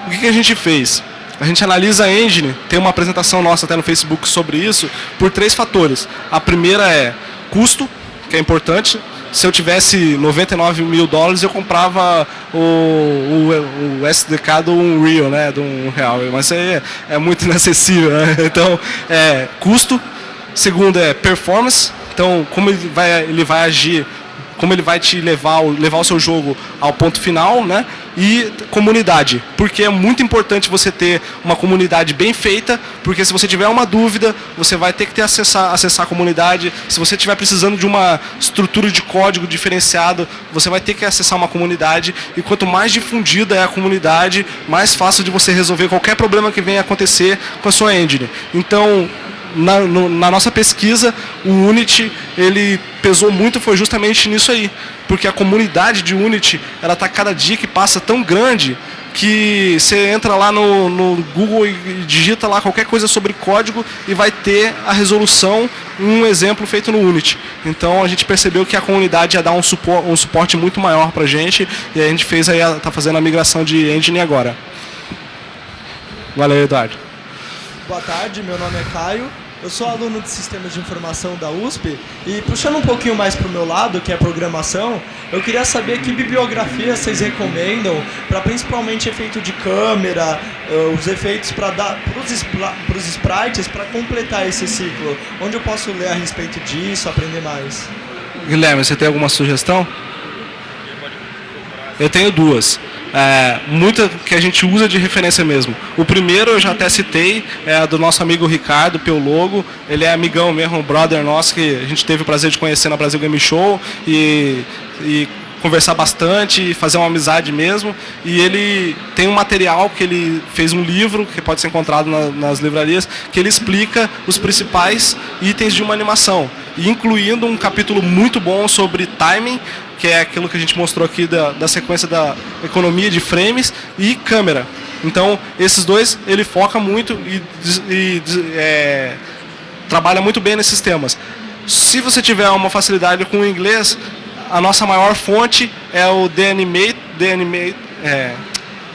O que a gente fez? A gente analisa a engine, tem uma apresentação nossa até no Facebook sobre isso, por 3 fatores. A primeira é custo, que é importante. Se eu tivesse $99 mil, eu comprava o SDK do Unreal, né, do R$1, mas isso aí é muito inacessível, né? Então, custo. Segundo é performance. Então, como ele vai agir, como ele vai te levar o seu jogo ao ponto final, né? E comunidade, porque é muito importante você ter uma comunidade bem feita, porque se você tiver uma dúvida, você vai ter que acessar a comunidade. Se você estiver precisando de uma estrutura de código diferenciado, você vai ter que acessar uma comunidade, e quanto mais difundida é a comunidade, mais fácil de você resolver qualquer problema que venha acontecer com a sua engine. Então, na nossa pesquisa, o Unity, ele pesou muito, foi justamente nisso aí, porque a comunidade de Unity, ela está cada dia que passa tão grande, que você entra lá no Google e digita lá qualquer coisa sobre código e vai ter a resolução, um exemplo feito no Unity. Então a gente percebeu que a comunidade ia dar um suporte muito maior para a gente, e a gente está fazendo a migração de engine agora. Valeu, Eduardo. Boa tarde, meu nome é Caio. Eu sou aluno de Sistemas de Informação da USP, e puxando um pouquinho mais para o meu lado, que é programação, eu queria saber que bibliografia vocês recomendam para principalmente efeito de câmera, os efeitos para dar para os sprites, para completar esse ciclo. Onde eu posso ler a respeito disso, aprender mais? Guilherme, você tem alguma sugestão? Eu tenho 2. Muita que a gente usa de referência mesmo. O primeiro eu já até citei, é do nosso amigo Ricardo Peologo. Ele é amigão mesmo, um brother nosso, que a gente teve o prazer de conhecer na Brasil Game Show e conversar bastante e fazer uma amizade mesmo. E ele tem um material que ele fez, um livro que pode ser encontrado nas livrarias, que ele explica os principais itens de uma animação, incluindo um capítulo muito bom sobre timing, que é aquilo que a gente mostrou aqui da sequência da economia de frames, e câmera. Então, esses 2, ele foca muito e trabalha muito bem nesses temas. Se você tiver uma facilidade com o inglês, a nossa maior fonte é o The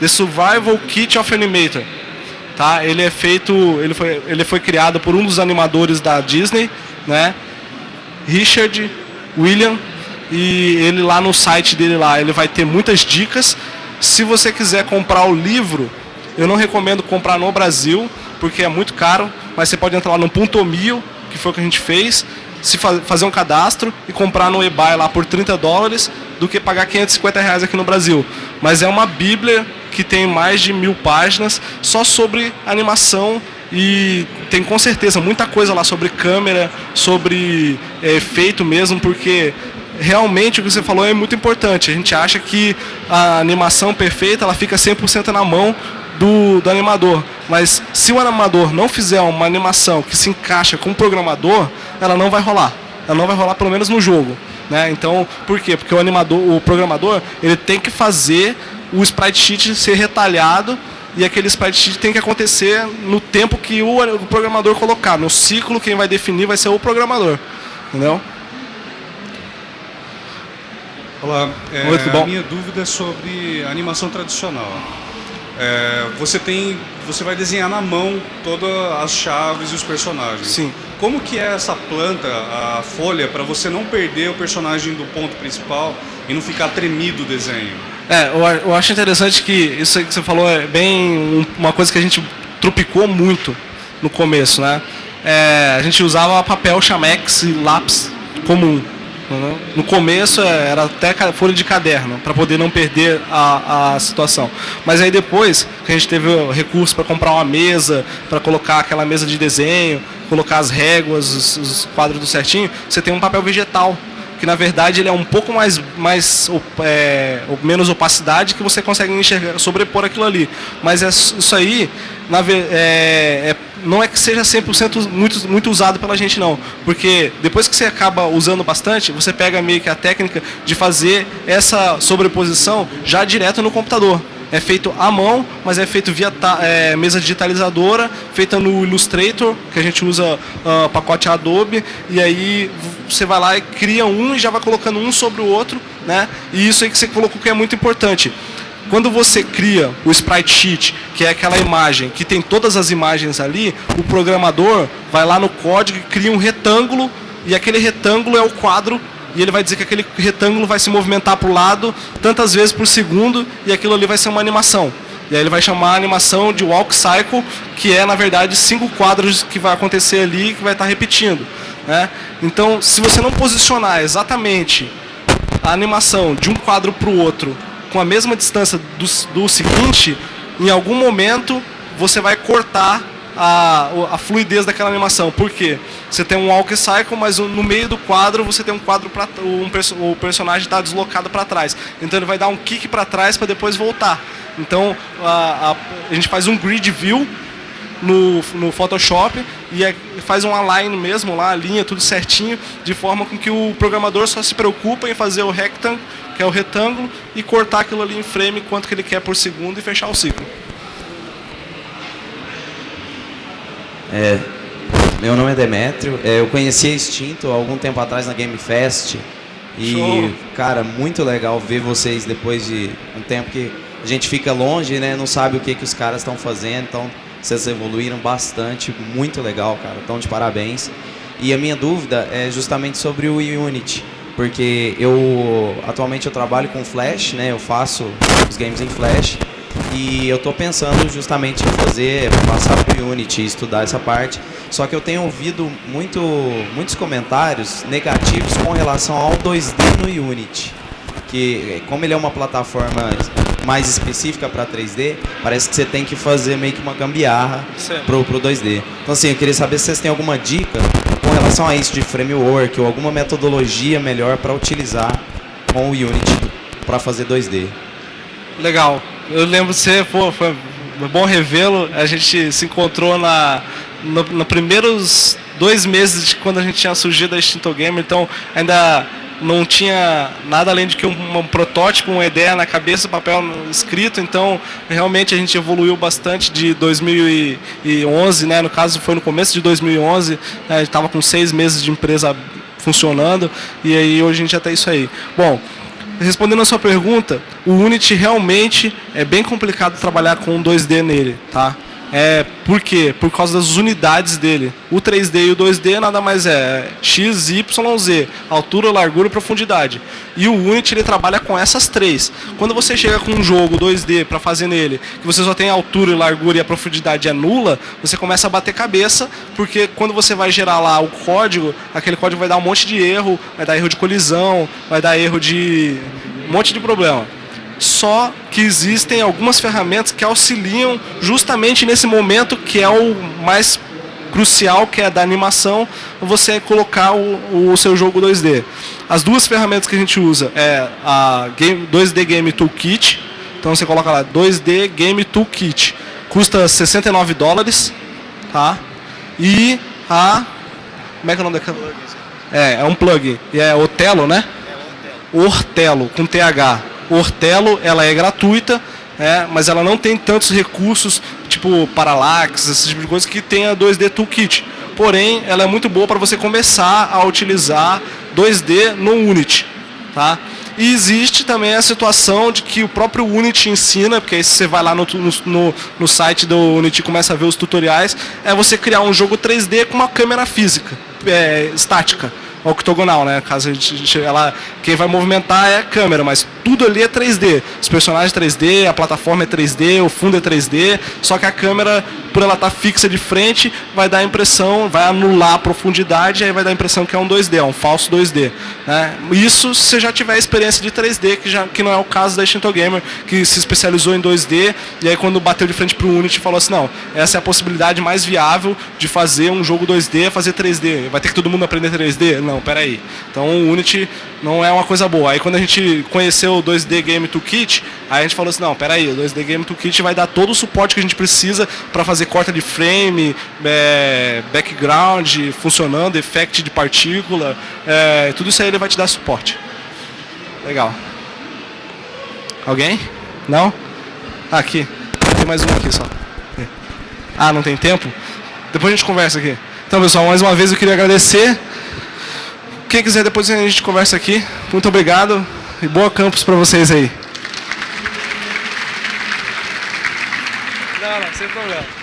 Survival Kit of Animator. Tá? Ele foi criado por um dos animadores da Disney, né? Richard William. E ele lá no site dele lá, ele vai ter muitas dicas. Se você quiser comprar o livro, eu não recomendo comprar no Brasil, porque é muito caro, mas você pode entrar lá no Puntomio, que foi o que a gente fez, fazer um cadastro e comprar no eBay lá por $30, do que pagar R$550 aqui no Brasil. Mas é uma bíblia que tem mais de 1000 páginas só sobre animação, e tem com certeza muita coisa lá sobre câmera, sobre efeito mesmo, porque realmente o que você falou é muito importante. A gente acha que a animação perfeita, ela fica 100% na mão do animador, mas se o animador não fizer uma animação que se encaixa com o programador, ela não vai rolar. Ela não vai rolar, pelo menos no jogo, né? Então, por quê? Porque o programador, ele tem que fazer o sprite sheet ser retalhado, e aquele sprite sheet tem que acontecer no tempo que o programador colocar. No ciclo, quem vai definir vai ser o programador, entendeu? Olá, Muito bom. A minha dúvida é sobre animação tradicional. Você vai desenhar na mão todas as chaves e os personagens. Sim. Como que é essa planta, a folha, para você não perder o personagem do ponto principal e não ficar tremido o desenho? Eu acho interessante que isso aí que você falou é bem uma coisa que a gente tropicou muito no começo, né? A gente usava papel Chamex e lápis comum. No começo era até folha de caderno, para poder não perder a situação. Mas aí depois que a gente teve o recurso para comprar uma mesa, para colocar aquela mesa de desenho, colocar as réguas, os quadros do certinho, você tem um papel vegetal, que na verdade ele é um pouco menos opacidade, que você consegue enxergar, sobrepor aquilo ali. Mas isso aí não é que seja 100% muito usado pela gente, não. Porque depois que você acaba usando bastante, você pega meio que a técnica de fazer essa sobreposição já direto no computador. É feito à mão, mas é feito via mesa digitalizadora, feita no Illustrator, que a gente usa pacote Adobe, e aí você vai lá e cria um e já vai colocando um sobre o outro, né? E isso aí que você colocou que é muito importante. Quando você cria o Sprite Sheet, que é aquela imagem que tem todas as imagens ali, o programador vai lá no código e cria um retângulo, e aquele retângulo é o quadro, e ele vai dizer que aquele retângulo vai se movimentar para o lado tantas vezes por segundo, e aquilo ali vai ser uma animação. E aí ele vai chamar a animação de Walk Cycle, que é, na verdade, 5 quadros que vai acontecer ali e que vai estar repetindo, né? Então, se você não posicionar exatamente a animação de um quadro para o outro com a mesma distância do seguinte, em algum momento você vai cortar a fluidez daquela animação. Por quê? Você tem um walk cycle, mas no meio do quadro você tem um quadro o personagem está deslocado para trás. Então ele vai dar um kick para trás para depois voltar. Então a gente faz um grid view no Photoshop e faz um align mesmo lá, alinha tudo certinho, de forma com que o programador só se preocupa em fazer o rectangle, que é o retângulo, e cortar aquilo ali em frame quanto que ele quer por segundo e fechar o ciclo. Meu nome é Demétrio, eu conheci a Extinto há algum tempo atrás na Game Fest e, show. Cara, muito legal ver vocês depois de um tempo que a gente fica longe, né, não sabe o que os caras estão fazendo, então vocês evoluíram bastante, muito legal, cara, então de parabéns. E a minha dúvida é justamente sobre o Unity, porque atualmente eu trabalho com Flash, né, eu faço os games em Flash, e eu estou pensando justamente em passar para o Unity, estudar essa parte. Só que eu tenho ouvido muitos comentários negativos com relação ao 2D no Unity. Que como ele é uma plataforma mais específica para 3D, parece que você tem que fazer meio que uma gambiarra pro 2D. Então assim, eu queria saber se vocês têm alguma dica com relação a isso de framework ou alguma metodologia melhor para utilizar com o Unity para fazer 2D. Legal. Eu lembro de você, foi bom revê-lo. A gente se encontrou nos primeiros 2 meses de quando a gente tinha surgido a Extinto Gamer, então ainda não tinha nada além de que um protótipo, uma ideia na cabeça, papel escrito, então realmente a gente evoluiu bastante de 2011, né? No caso foi no começo de 2011, a gente estava com 6 meses de empresa funcionando, e aí hoje a gente já tem isso aí. Bom, respondendo a sua pergunta, o Unity realmente é bem complicado trabalhar com 2D nele, tá? Por quê? Por causa das unidades dele. O 3D e o 2D nada mais X, Y, Z, altura, largura e profundidade. E o Unity ele trabalha com essas 3. Quando você chega com um jogo 2D para fazer nele, que você só tem a altura, largura e a profundidade é nula, você começa a bater cabeça, porque quando você vai gerar lá o código, aquele código vai dar um monte de erro, vai dar erro de colisão, vai dar erro de um monte de problema. Só que existem algumas ferramentas que auxiliam justamente nesse momento que é o mais crucial, que é da animação, você colocar o seu jogo 2D. As 2 ferramentas que a gente usa é a 2D Game Toolkit, então você coloca lá 2D Game Toolkit, custa $69, tá? E como é que é o nome daquela? É um plugin, e é Ortelo, né? Ortelo, com TH. Ortelo, ela é gratuita, mas ela não tem tantos recursos, tipo Parallax, esse tipo de coisa, que tem a 2D Toolkit. Porém, ela é muito boa para você começar a utilizar 2D no Unity, tá? E existe também a situação de que o próprio Unity ensina, porque aí você vai lá no site do Unity e começa a ver os tutoriais, é você criar um jogo 3D com uma câmera física, estática. octogonal, né? Caso a gente, quem vai movimentar é a câmera, mas tudo ali é 3D. Os personagens 3D, a plataforma é 3D, o fundo é 3D, só que a câmera, por ela estar fixa de frente, vai dar a impressão, vai anular a profundidade, aí vai dar a impressão que é um 2D, é um falso 2D. Né? Isso se você já tiver experiência de 3D, que não é o caso da Extinto Gamer, que se especializou em 2D, e aí quando bateu de frente para o Unity, falou assim, não, essa é a possibilidade mais viável de fazer um jogo 2D, fazer 3D. Vai ter que todo mundo aprender 3D? Não, peraí. Então o Unity não é uma coisa boa. Aí quando a gente conheceu o 2D Game Toolkit, aí a gente falou assim, não, peraí, o 2D Game Toolkit vai dar todo o suporte que a gente precisa para fazer corta de frame, background funcionando, effect de partícula, tudo isso aí ele vai te dar suporte. Legal. Alguém? Não? Aqui. Tem mais um aqui só. Ah, não tem tempo? Depois a gente conversa aqui. Então, pessoal, mais uma vez eu queria agradecer. Quem quiser, depois a gente conversa aqui. Muito obrigado e boa campus para vocês aí. Não, sem problema.